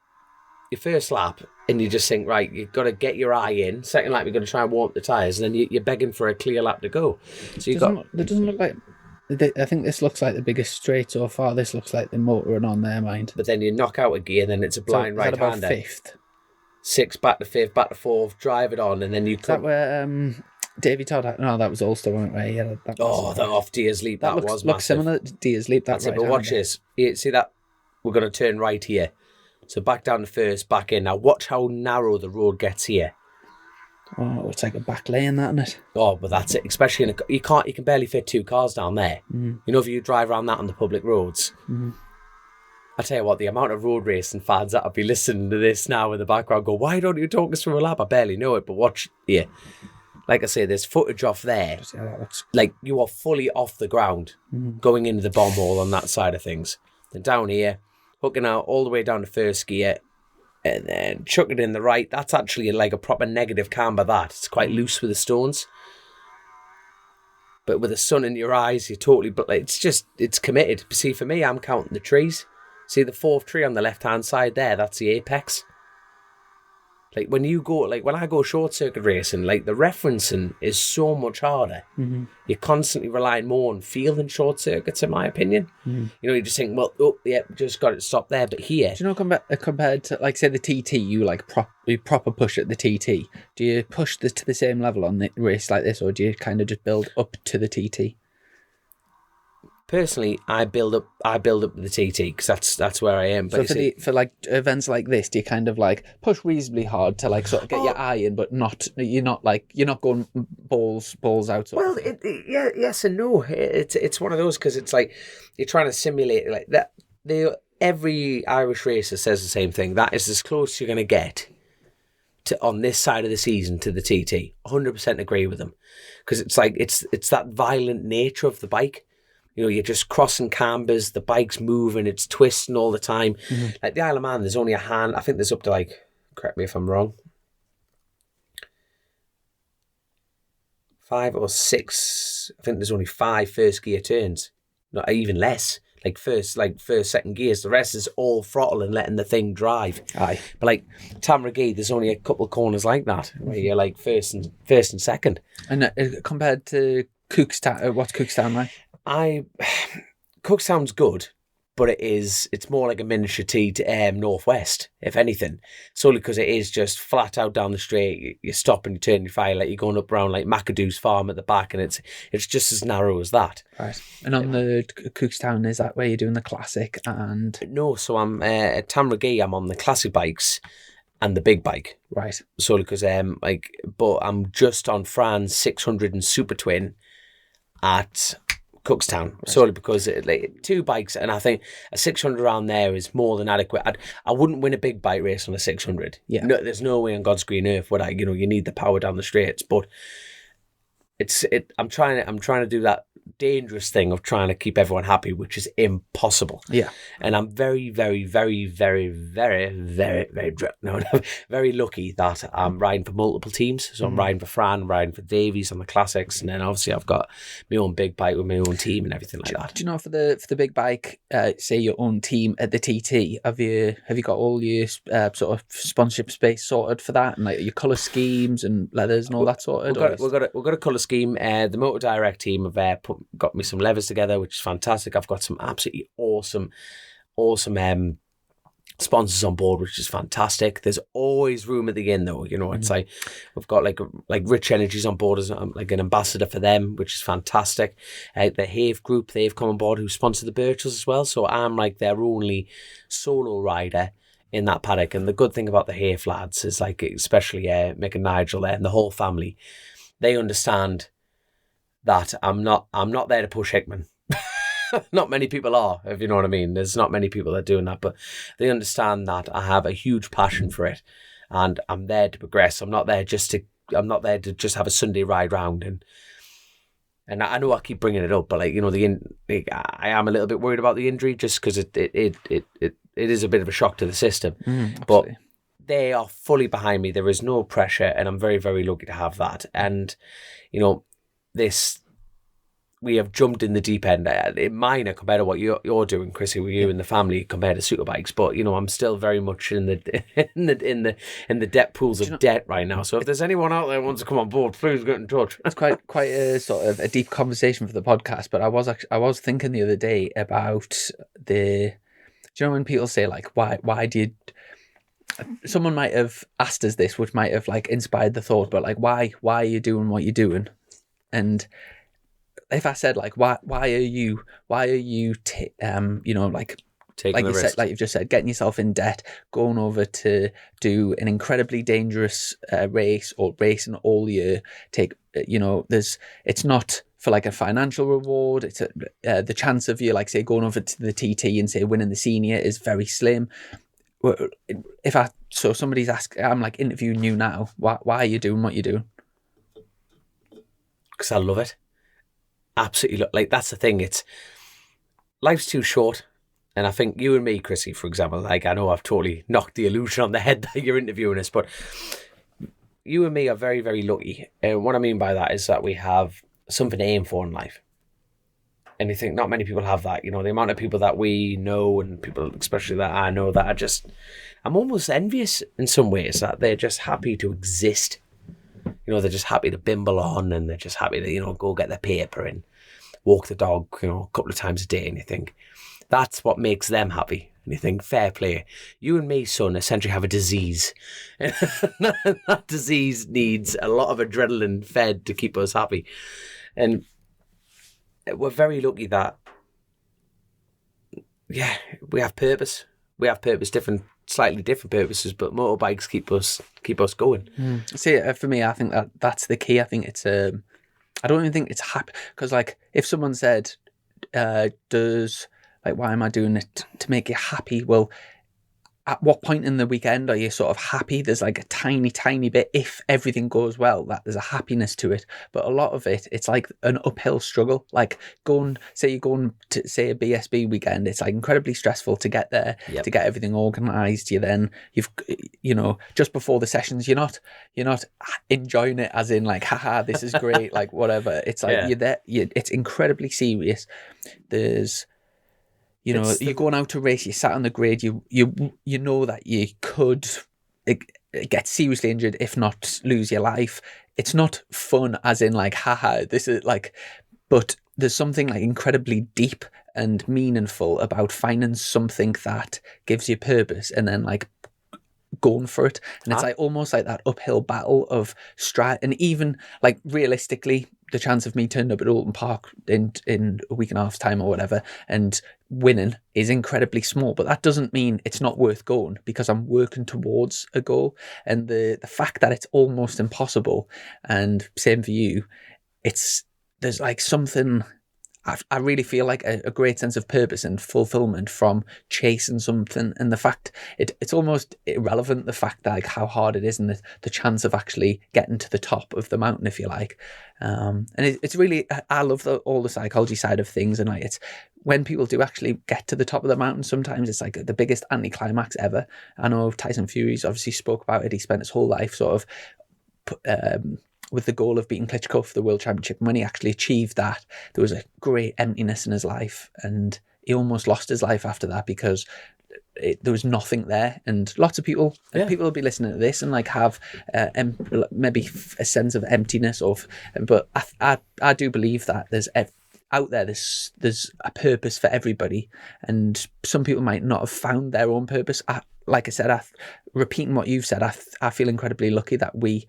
your first lap and you just think, right, you've got to get your eye in. Second lap, you're going to try and warm up the tyres, and then you're begging for a clear lap to go. So it doesn't look like. I think this looks like the biggest straight so far. This looks like the motoring on their mind. But then you knock out a gear, then it's a blind right-hander. About 5th. 6 back to 5th, back to 4th, drive it on, and then you. Is that where Davey Todd? No, that was Ulster, wasn't it? Yeah, that off Deer's Leap. That looks massive. Similar to Deer's Leap. That's it. But watch this. You see that? We're going to turn right here. So back down to first, back in. Now watch how narrow the road gets here. Oh, it's like a back lane, that, isn't it? Oh, but that's it. Especially you can barely fit 2 cars down there. Mm. You know, if you drive around that on the public roads. Mm. I tell you what, the amount of road racing fans that'll be listening to this now in the background go, why don't you talk us through a lap? I barely know it, but watch here. Like I say, there's footage off there. Like, you are fully off the ground, going into the bomb hole on that side of things. Then down here, hooking out all the way down to first gear, and then chuck it in the right. That's actually like a proper negative camber, that. It's quite loose with the stones. But with the sun in your eyes, you're totally... But it's committed. See, for me, I'm counting the trees. See the 4th tree on the left-hand side there? That's the apex. Like, when I go short circuit racing, like, the referencing is so much harder. Mm-hmm. You're constantly relying more on feel than short circuits, in my opinion. Mm-hmm. You know, you just think, well, just got it stopped there. But here... Do you know, compared to, like, say, the TT, you proper push at the TT. Do you push to the same level on the race like this, or do you kind of just build up to the TT? Personally, I build up the TT, because that's where I am. But so for like events like this, do you kind of like push reasonably hard to like sort of get your eye in, but you're not going balls out? Well, yes and no. It's one of those, because it's like you're trying to simulate like that. Every Irish racer says the same thing. That is as close you're going to get to on this side of the season to the TT. 100% agree with them, because it's like it's that violent nature of the bike. You know, you're just crossing cambers, the bike's moving, it's twisting all the time. Mm-hmm. Like the Isle of Man, there's only a hand. I think there's up to like, correct me if I'm wrong, 5 or 6. I think there's only 5 first gear turns. Not even less. second gears. The rest is all throttle and letting the thing drive. Aye. But like Tamragee, there's only a couple of corners like that where you're like first and second. And compared to Cookstown, what's Cookstown like? Cookstown's good, but it's more like a miniature T to northwest, if anything. Solely because it is just flat out down the straight. You stop and you turn your fire, like you're going up around like McAdoo's farm at the back, and it's just as narrow as that. Right. And on the Cookstown, is that where you're doing the classic and? No, so I'm at Tamragee. I'm on the classic bikes and the big bike. Right. Solely because but I'm just on Fran's 600 and Super Twin at Cookstown, right. Solely because two bikes, and I think a 600 around there is more than adequate. I wouldn't win a big bike race on a 600. Yeah, no, there's no way on God's green earth would I. You need the power down the straights, but I'm trying to do that dangerous thing of trying to keep everyone happy, which is impossible. Yeah, and I'm very, very, very, very, very, very, very, very lucky that I'm riding for multiple teams. So I'm riding for Fran, I'm riding for Davies on the classics, and then obviously I've got my own big bike with my own team and everything like that. Do you know for the big bike, say your own team at the TT, have you got all your sort of sponsorship space sorted for that, and like your colour schemes and leathers and all that sorted? We've got a colour scheme. The Motor Direct team have got me some levers together, which is fantastic. I've got some absolutely awesome sponsors on board, which is fantastic. There's always room at the end, though. It's like we've got like Rich Energies on board as like an ambassador for them, which is fantastic. The Have group, they've come on board, who sponsor the Birchals as well. So I'm like their only solo rider in that paddock. And the good thing about the Have lads is, like, especially Mick and Nigel there and the whole family, they understand that I'm not there to push Hickman. Not many people are, if you know what I mean. There's not many people that are doing that, but they understand that I have a huge passion for it, and I'm there to progress. I'm not there just to have a Sunday ride round, and I know I keep bringing it up, but I am a little bit worried about the injury, just because it is a bit of a shock to the system. But they are fully behind me. There is no pressure, and I'm very, very lucky to have that. And we have jumped in the deep end. Minor compared to what you're doing, Chrissy, with you and the family compared to Superbikes. But I'm still very much in the debt pools of debt right now. So if there's anyone out there who wants to come on board, please get in touch. It's quite a sort of a deep conversation for the podcast. But I was thinking the other day about do you know when people say, like, why do you? Someone might have asked us this, which might have like inspired the thought, but like, why are you doing what you're doing? And if I said, like, why are you like taking the risk, like you've just said, getting yourself in debt, going over to do an incredibly dangerous race or racing all year, it's not for like a financial reward. It's the chance of you, like, say, going over to the TT and say winning the senior is very slim. So somebody's asking, I'm like interviewing you now, why are you doing what you do? Because I love it. Absolutely. Like, that's the thing. Life's too short. And I think you and me, Chrissy, for example, like, I know I've totally knocked the illusion on the head that you're interviewing us, but you and me are very, very lucky. And what I mean by that is that we have something to aim for in life. And you think not many people have that. The amount of people that we know, and people especially that I know, that I'm almost envious in some ways, that they're just happy to exist. They're just happy to bimble on, and they're just happy to, go get their paper and walk the dog, a couple of times a day. And you think that's what makes them happy. And you think, fair play. You and me, son, essentially have a disease. And that disease needs a lot of adrenaline fed to keep us happy. And we're very lucky that, we have purpose. We have purpose, slightly different purposes, but motorbikes keep us going. See, for me, I think that's the key. I think it's I don't even think it's happy, because, like, if someone said, why am I doing it to make you happy? Well, at what point in the weekend are you sort of happy? There's like a tiny, tiny bit, if everything goes well, that there's a happiness to it. But a lot of it's like an uphill struggle. Like, you're going to, say, a BSB weekend, it's like incredibly stressful to get there, to get everything organised. You've just before the sessions, you're not enjoying it as in, like, haha, this is great, like, whatever. It's like, you're there, it's incredibly serious. you're going out to race, you sat on the grid, you know that you could get seriously injured, if not lose your life. It's not fun as in like, haha, this is like, but there's something like incredibly deep and meaningful about finding something that gives you purpose and then like going for it. And it's like almost like that uphill battle of stride. And even like realistically, the chance of me turning up at Alton Park in a week and a half's time or whatever and winning is incredibly small, but that doesn't mean it's not worth going, because I'm working towards a goal. And the fact that it's almost impossible, and same for you, there's like something, I really feel like a great sense of purpose and fulfillment from chasing something. And the fact it's almost irrelevant, the fact that like how hard it is and the chance of actually getting to the top of the mountain, if you like. And it's really, I love all the psychology side of things. And like, it's when people do actually get to the top of the mountain, sometimes it's like the biggest anticlimax ever. I know Tyson Fury's obviously spoke about it. He spent his whole life sort of with the goal of beating Klitschko for the World Championship. And when he actually achieved that, there was a great emptiness in his life, and he almost lost his life after that because there was nothing there. And lots of people will be listening to this and like have maybe a sense of emptiness but I do believe that there's out there, there's a purpose for everybody, and some people might not have found their own purpose. Like I said, repeating what you've said, I feel incredibly lucky that we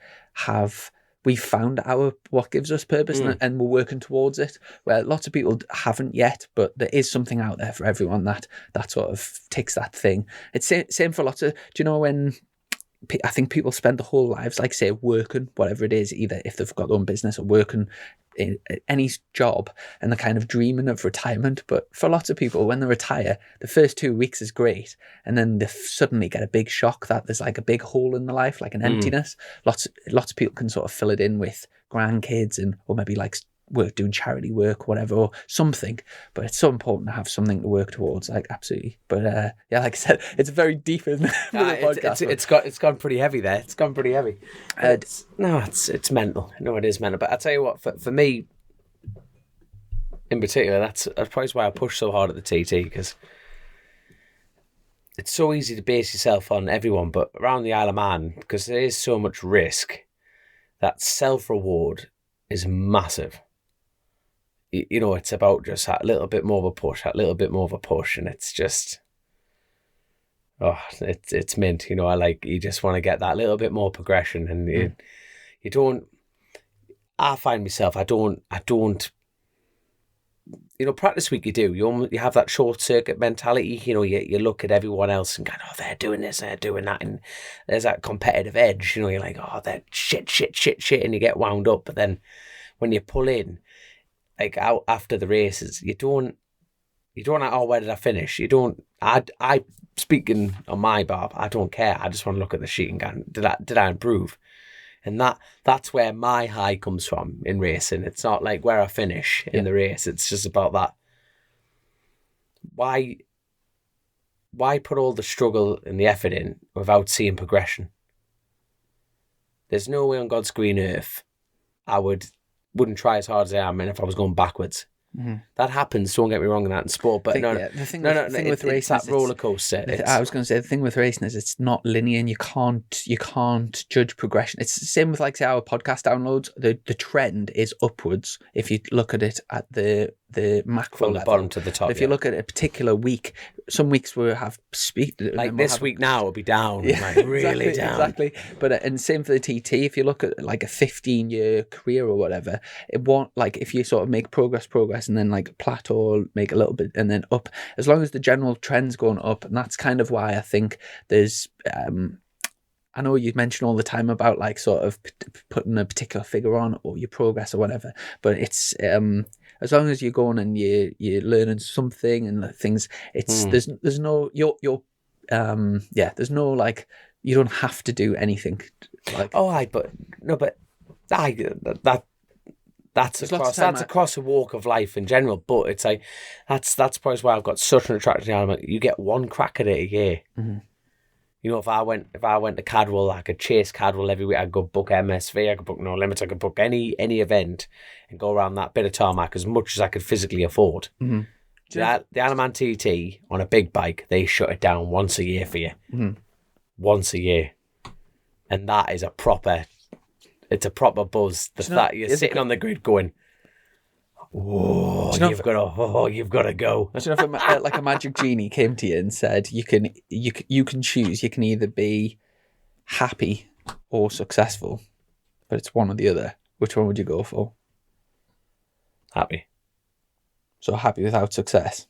found what gives us purpose and we're working towards it, where lots of people haven't yet, but there is something out there for everyone that sort of takes that thing. It's same for lots of, do you know, when I think people spend their whole lives, like say, working, whatever it is, either if they've got their own business or working in any job, and they're kind of dreaming of retirement. But for lots of people, when they retire, the first 2 weeks is great, and then they suddenly get a big shock that there's like a big hole in their life, like an emptiness. Lots of people can sort of fill it in with grandkids or maybe like doing charity work, whatever, or something. But it's so important to have something to work towards, like, absolutely. But yeah, like I said, it's very deep, isn't it? It's gone pretty heavy there. It's gone pretty heavy. It's mental. No, it is mental. But I tell you what, for me in particular, that's probably why I push so hard at the TT, because it's so easy to base yourself on everyone, but around the Isle of Man, because there is so much risk, that self-reward is massive. You know, it's about just that little bit more of a push, and it's just, it's mint. You know, you just want to get that little bit more progression, and you don't. I find myself, I don't. You know, practice week you do. You have that short circuit mentality. You know, you look at everyone else and go, oh, they're doing this, they're doing that, and there's that competitive edge. You know, you're like, oh, they're shit, and you get wound up. But then when you pull in, like out after the races, you don't like, oh, where did I finish? You don't. I speaking on my barb, I don't care. I just want to look at the sheet and go, did I improve? And that's where my high comes from in racing. It's not like where I finish in the race. It's just about that. Why put all the struggle and the effort in without seeing progression? There's no way on God's green earth I wouldn't try as hard as I am, and if I was going backwards. Mm-hmm. That happens, don't get me wrong, in that in sport, but the thing with racing, it's that roller coaster. I was going to say, the thing with racing is it's not linear, and you can't judge progression. It's the same with, like, say, our podcast downloads. The trend is upwards if you look at it at the macro from the level. Bottom to the top. But if you look at a particular week, some weeks will have speed. Like this week now will be down, like really down. Exactly. But and same for the TT. If you look at like a 15-year career or whatever, it won't, like, if you sort of make progress and then like plateau, make a little bit and then up, as long as the general trend's going up. And that's kind of why I think there's I know you mention all the time about like sort of putting a particular figure on or your progress or whatever, but it's as long as you're going and you're learning something and things, it's there's no there's no, like, you don't have to do anything. Like, that's across a walk of life in general. But it's like that's probably why I've got such an attraction element. You get one crack at it a year. Mm-hmm. You know, if I went to Cadwell, I could chase Cadwell every week. I could go book MSV, I could book No Limits, I could book any event and go around that bit of tarmac as much as I could physically afford. Mm-hmm. The Alaman TT on a big bike, they shut it down once a year for you. Once a year. And that is a proper buzz. The fact you're sitting on the grid going, oh, you've got to go. I don't know if like a magic genie came to you and said, you can choose. You can either be happy or successful, but it's one or the other. Which one would you go for? Happy. So happy without success.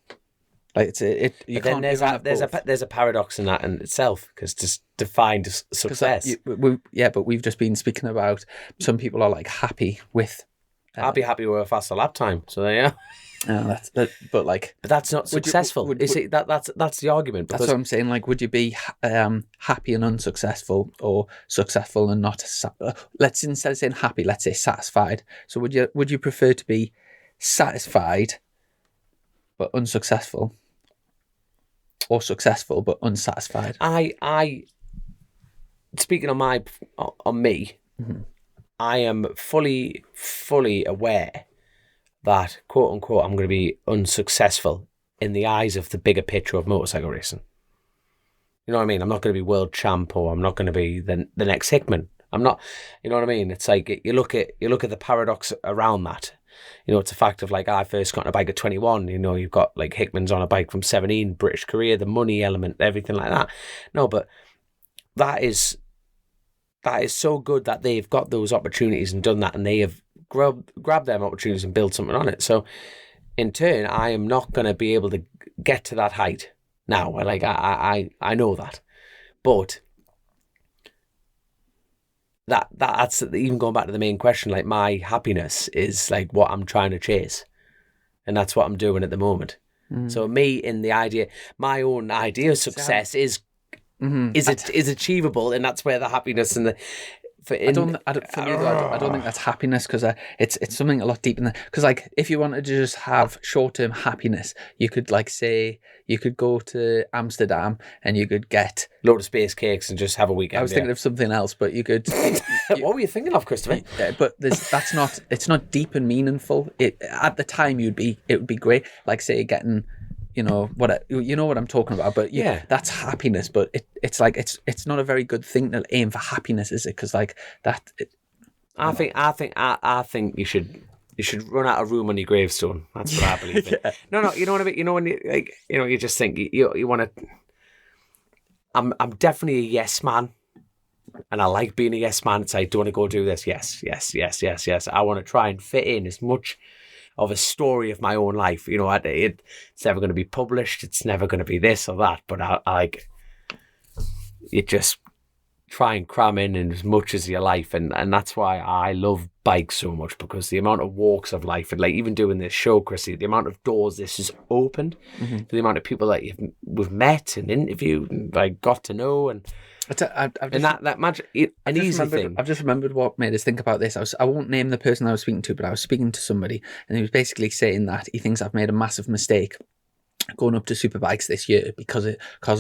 Like you can't. There's a paradox in that in itself, because to define success. But we've just been speaking about some people are like happy with. I'd be happy with a faster lap time. So there you are. But that's not successful. You see, that's the argument. That's what I'm saying. Like, would you be happy and unsuccessful, or successful and not? Let's, instead of saying happy, let's say satisfied. So would you prefer to be satisfied but unsuccessful, or successful but unsatisfied? I speaking on me, mm-hmm. I am fully aware that, quote unquote, I'm going to be unsuccessful in the eyes of the bigger picture of motorcycle racing. You know what I mean? I'm not going to be world champ, or I'm not going to be the next Hickman. I'm not. You know what I mean? It's like you look at the paradox around that. You know, it's a fact of, like, I first got on a bike at 21. You know, you've got like Hickman's on a bike from 17, British career, the money element, everything like that. No, but that is so good that they've got those opportunities and done that, and they have grabbed them opportunities and build something on it. So in turn, I am not going to be able to get to that height now. Like, I know that, but that's even going back to the main question. Like, my happiness is like what I'm trying to chase, and that's what I'm doing at the moment. So me, in the idea, my own idea of success is achievable, and that's where the happiness and the I don't think that's happiness, because it's something a lot deeper than that. Because, like, if you wanted to just have short-term happiness, you could, like, say you could go to Amsterdam and you could get load of space cakes and just have a weekend. I was thinking of something else, but you could. What were you thinking of, Christopher? But it's not deep and meaningful. At the time it would be great. Like, say, getting. You know what I'm talking about, but that's happiness. But it's like it's not a very good thing to aim for happiness, is it? Because, like, that. I think you should run out of room on your gravestone. That's what I believe in. No, you know what I mean. You know, when you, like, you know, you just think you want to. I'm definitely a yes man, and I like being a yes man. It's like, do you want to go do this? Yes. I want to try and fit in as much of a story of my own life. You know, it's never going to be published. It's never going to be this or that. But you just try and cram in as much as your life. And that's why I love bikes so much, because the amount of walks of life, and, like, even doing this show, Chrissy, the amount of doors this has opened, the amount of people that we've met and interviewed and, like, got to know, and that magic, an easy thing. I've just remembered what made us think about this. I won't name the person I was speaking to, but I was speaking to somebody, and he was basically saying that he thinks I've made a massive mistake going up to Superbikes this year because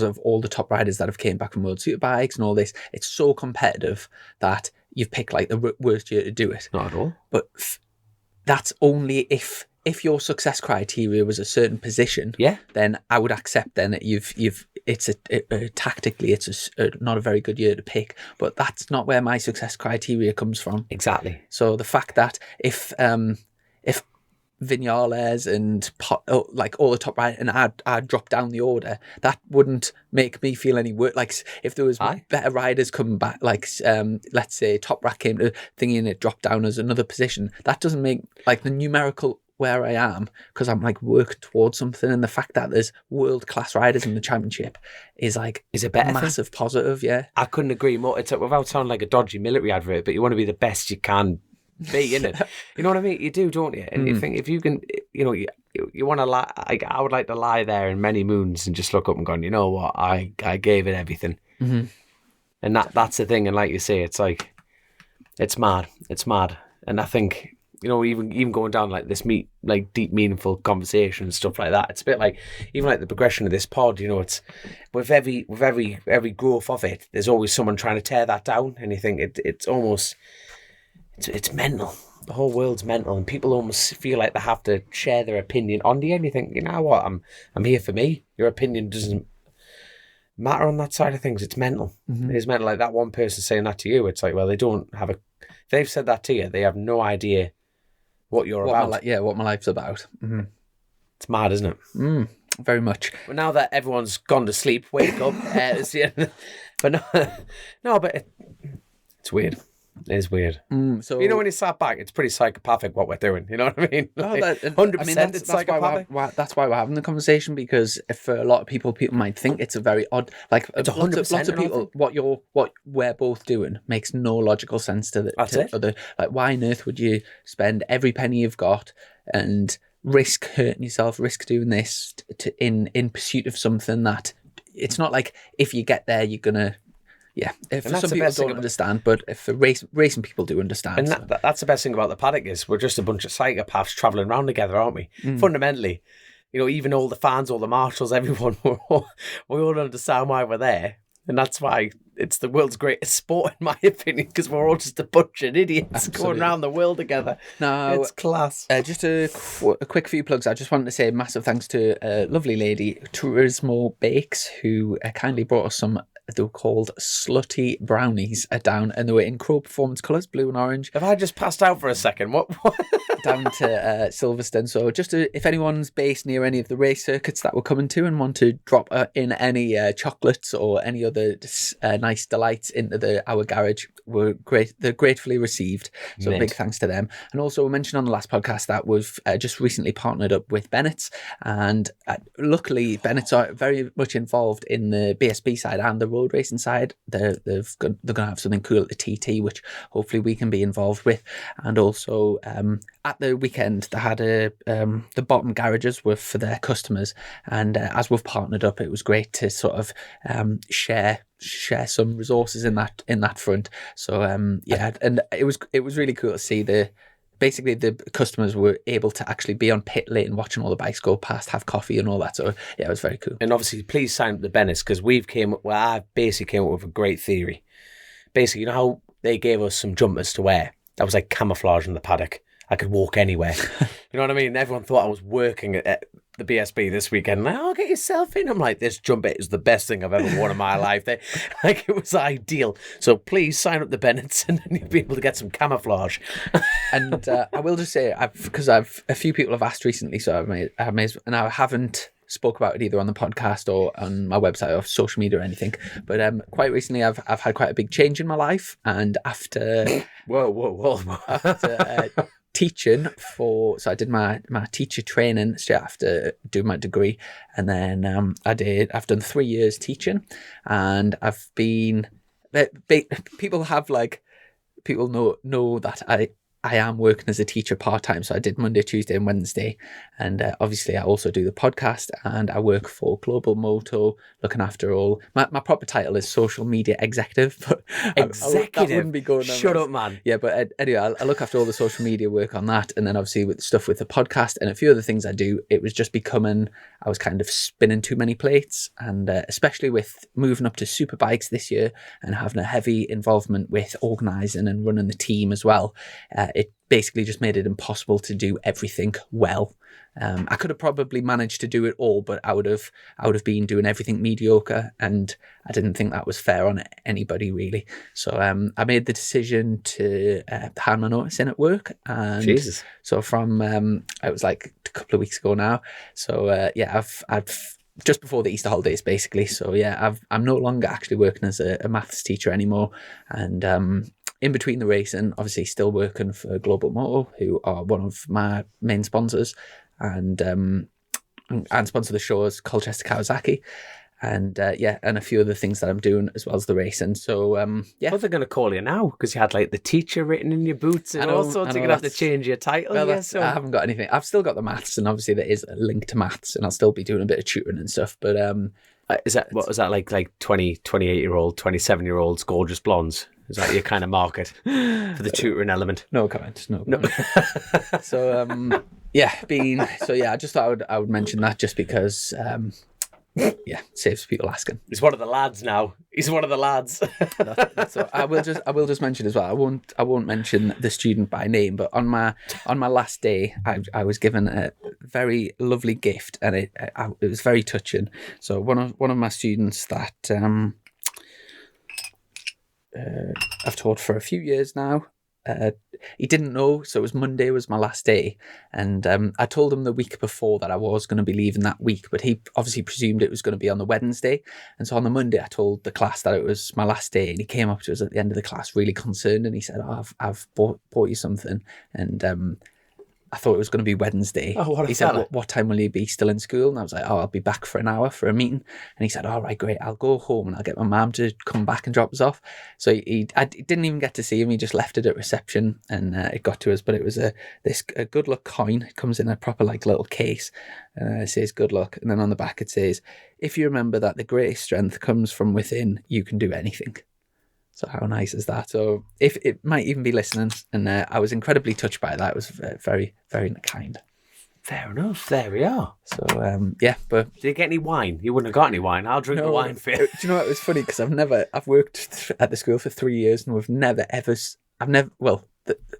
of all the top riders that have came back from World Superbikes and all this. It's so competitive that you've picked, like, the worst year to do it. Not at all. But that's only if your success criteria was a certain position. Yeah. Then I would accept then that it's tactically it's not a very good year to pick, but that's not where my success criteria comes from. Exactly. So the fact that if Viñales and like all the top riders, and I'd drop down the order, that wouldn't make me feel any worse. Like, if there was better riders coming back, like let's say Top Rack came to thingy and it dropped down as another position, that doesn't make, like, the numerical where I am, because I'm, like, working towards something, and the fact that there's world-class riders in the championship is a better massive thing. Positive. Yeah, I couldn't agree more. It's without sounding like a dodgy military advert, but you want to be the best you can be, innit? You know what I mean? You do, don't you? And you think, if you can, you know, you want to lie. I would like to lie there in many moons and just look up and go, you know what, I gave it everything. And that's the thing. And like you say, it's like, it's mad. And I think, you know, even going down like this deep, meaningful conversation and stuff like that, it's a bit like, even like the progression of this pod, you know, it's with every growth of it, there's always someone trying to tear that down, and you think it's almost, it's mental. the whole world's mental, and people almost feel like they have to share their opinion on you. And you think, you know what, I'm here for me. Your opinion doesn't matter on that side of things. It's mental. Mm-hmm. It's mental. Like that one person saying that to you, it's like, well, they don't have if they've said that to you, they have no idea what you're about. What my life's about. Mm-hmm. It's mad, isn't it? Very much. Well, now that everyone's gone to sleep, wake up. But but it's weird. It is weird. So you know, when you sat back, it's pretty psychopathic what we're doing. You know what I mean? 100%. It's psychopathic. That's why we're having the conversation, because for a lot of people might think it's a very odd. Like it's 100%. Lots of people, what we're both doing makes no logical sense to other. Like, why on earth would you spend every penny you've got and risk hurting yourself, risk doing this in pursuit of something that it's not like if you get there you're gonna. Yeah, if some people don't understand, but if racing people do understand. And that's the best thing about the paddock is we're just a bunch of psychopaths travelling around together, aren't we? Fundamentally, you know, even all the fans, all the marshals, everyone, we all understand why we're there. And that's why it's the world's greatest sport, in my opinion, because we're all just a bunch of idiots going around the world together. Now, it's class. Just a quick few plugs. I just wanted to say massive thanks to a lovely lady, Turismo Bakes, who kindly brought us some. They were called slutty brownies down, and they were in Crow Performance colours, blue and orange. Have I just passed out for a second? What? Down to Silverstone. So just if anyone's based near any of the race circuits that we're coming to and want to drop in any chocolates or any other nice delights into our garage, they're gratefully received. So big thanks to them. And also we mentioned on the last podcast that we've just recently partnered up with Bennett's, and luckily Bennett's are very much involved in the BSB side and the road racing side. They're going to have something cool at the TT, which hopefully we can be involved with. And also at the weekend they had the bottom garages were for their customers, and as we've partnered up, it was great to sort of share some resources in that front. So and it was really cool to see basically the customers were able to actually be on pit lane watching all the bikes go past, have coffee and all that. So yeah, it was very cool. And obviously please sign up the Bennett's, because I basically came up with a great theory. Basically, you know how they gave us some jumpers to wear? That was like camouflage in the paddock. I could walk anywhere. You know what I mean? Everyone thought I was working at the BSB this weekend. Like, oh, get yourself in. I'm like, this jumper is the best thing I've ever worn in my life. Like, it was ideal. So please sign up the Bennett's, and then you'll be able to get some camouflage. And I will just say, because a few people have asked recently, so and I haven't spoke about it either on the podcast or on my website or social media or anything. But quite recently, I've had quite a big change in my life, and after after teaching so I did my teacher training straight after doing my degree, and then I've done 3 years teaching, and I've been people know that I am working as a teacher part-time, so I did Monday, Tuesday and Wednesday, and obviously I also do the podcast, and I work for Global Moto, looking after all my proper title is social media executive, but executive that wouldn't be going on. Shut up, man. Yeah, but anyway, I look after all the social media work on that, and then obviously with stuff with the podcast and a few other things I do, it was just becoming, I was kind of spinning too many plates, and especially with moving up to Superbikes this year and having a heavy involvement with organising and running the team as well, it basically just made it impossible to do everything well. I could have probably managed to do it all, but I would have been doing everything mediocre, and I didn't think that was fair on anybody really. So I made the decision to hand my notice in at work, and Jesus. So from it was like a couple of weeks ago now. So yeah, I've just before the Easter holidays basically. So yeah, I'm no longer actually working as a maths teacher anymore, and in between the racing, obviously still working for Global Moto, who are one of my main sponsors, and sponsor the shows Colchester Kawasaki, and and a few other things that I'm doing as well as the racing. So yeah. What they're going to call you now? Because you had like the teacher written in your boots and all sorts. You're going to have to change your title. Well, I haven't got anything. I've still got the maths, and obviously there is a link to maths, and I'll still be doing a bit of tutoring and stuff. But is that what was that like 20, 28-year-old, 27-year-olds, gorgeous blondes? Is that your kind of market for the tutoring element? No comment. No. So I just thought I would mention that, just because yeah, saves people asking. He's one of the lads now. He's one of the lads. That's all. I will just mention as well. I won't mention the student by name, but on my last day, I was given a very lovely gift, and it was very touching. So one of my students that I've taught for a few years now. He didn't know, so it was Monday was my last day, and I told him the week before that I was going to be leaving that week, but he obviously presumed it was going to be on the Wednesday, and so on the Monday I told the class that it was my last day, and he came up to us at the end of the class really concerned, and he said, "Oh, I've bought you something," and I thought it was going to be Wednesday. Oh, what a He said, fella. what time will you be still in school? And I was like, I'll be back for an hour for a meeting. And he said, all right, great. I'll go home and I'll get my mum to come back and drop us off. So I didn't even get to see him. He just left it at reception, and it got to us. But it was a good luck coin. It comes in a proper little case. It says good luck. And then on the back it says, if you remember that the greatest strength comes from within, you can do anything. So how nice is that? So if it might even be listening, and I was incredibly touched by that. It was very, very kind. Fair enough. There we are. So yeah, but Did you get any wine? You wouldn't have got any wine. I'll drink the wine for you. Do you know what? It was funny because I've worked at the school for 3 years, and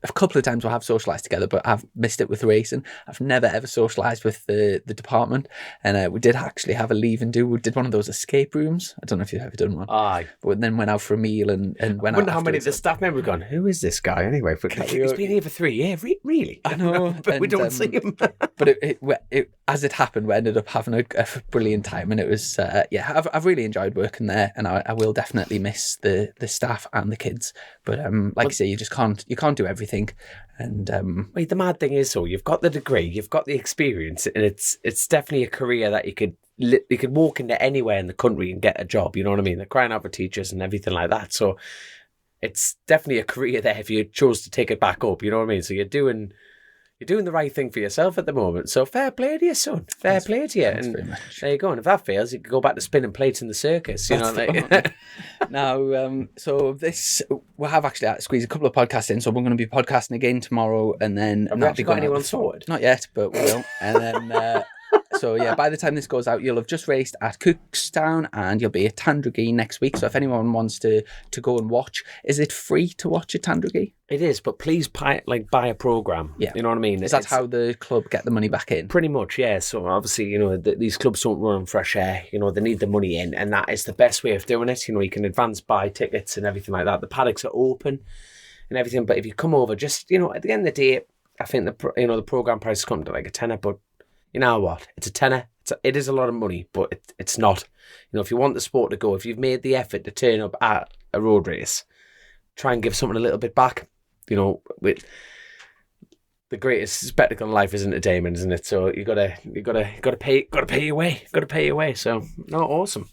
a couple of times we have socialised together, but I've missed it with racing. I've never ever socialised with the department, and we did actually have a leave and do. We did one of those escape rooms. I don't know if you've ever done one. Aye. But then went out for a meal and went out. I wonder how many of the staff members have gone, who is this guy anyway? He's been here for 3 years. Really? I know. But we don't see him. But it as it happened, we ended up having a brilliant time, and it was I've really enjoyed working there, and I will definitely miss the staff and the kids. But I say, you can't do everything, and Wait, the mad thing is, you've got the degree, you've got the experience, and it's definitely a career that you could walk into anywhere in the country and get a job. You know what I mean? They're crying out for teachers and everything like that. So it's definitely a career there if you chose to take it back up. You know what I mean? So you're doing the right thing for yourself at the moment. So fair play to you, son. Fair play to you. thanks And very much. there you go. And if that fails, you can go back to spinning plates in the circus. You know, Now, so we'll have actually squeezed a couple of podcasts in. So we're going to be podcasting again tomorrow, and then Have we actually got anyone sorted? Not yet, but we will. And then, so yeah, by the time this goes out, you'll have just raced at Cookstown, and you'll be at Tandragee next week. So if anyone wants to go and watch, is it free to watch at Tandragee? It is, but please buy a program. Yeah. You know what I mean? Is that how the club get the money back in? Pretty much, yeah. So obviously, these clubs don't run on fresh air. They need the money in, and that is the best way of doing it. You can advance buy tickets and everything like that. The paddocks are open and everything. But if you come over, just at the end of the day, I think the program price comes to like a tenner. But you know what? It's a tenner. It is a lot of money, but it's not. If you want the sport to go, if you've made the effort to turn up at a road race, try and give something a little bit back. With the greatest spectacle in life is entertainment, isn't it? So you gotta pay your way. So no, awesome.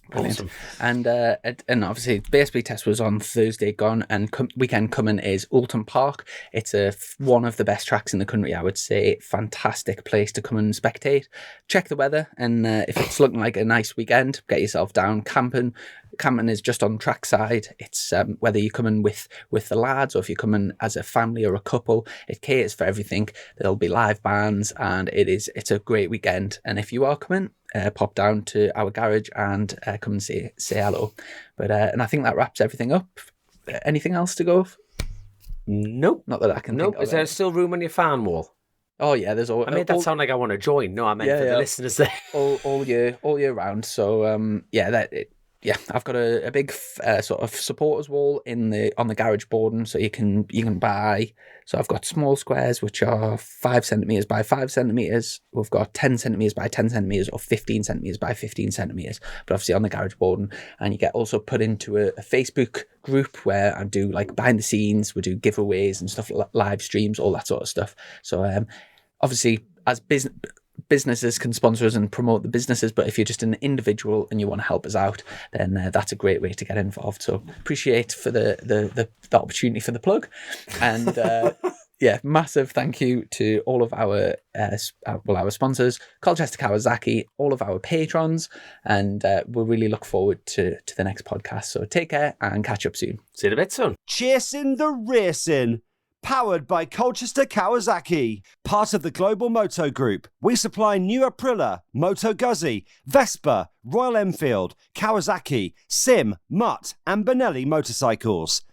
And obviously, basically, test was on Thursday gone, and weekend coming is Oulton Park. It's one of the best tracks in the country, I would say. Fantastic place to come and spectate. Check the weather, and if it's looking like a nice weekend, get yourself down camping. Camping is just on trackside. It's whether you're coming with the lads or if you're coming as a family or a couple, it caters for everything. There'll be live bands, and it's a great weekend. And if you are coming, pop down to our garage and come and say hello. But and I think that wraps everything up. Anything else to go? Nope. Not that I can think of. Is there still room on your fan wall? Oh yeah, there's all. I made that sound like I want to join. No, I meant for the listeners there. all year round. So yeah, I've got a big sort of supporters wall on the garage boarding, so you can buy. So I've got small squares which are 5 centimeters by 5 centimeters. We've got 10 centimeters by 10 centimeters or 15 centimeters by 15 centimeters. But obviously on the garage boarding, and you get also put into a Facebook group where I do like behind the scenes. We do giveaways and stuff, live streams, all that sort of stuff. So obviously as businesses can sponsor us and promote the businesses, but if you're just an individual and you want to help us out, then that's a great way to get involved. So appreciate for the opportunity for the plug, and yeah, massive thank you to all of our sponsors, Colchester Kawasaki, all of our patrons, and we'll really look forward to the next podcast. So take care and catch up soon. See you in a bit, son. Chasin the Racin, Powered by Colchester Kawasaki. Part of the global Moto Group, we supply new Aprilia, Moto Guzzi, Vespa, Royal Enfield, Kawasaki, Sim, Mutt and Benelli motorcycles.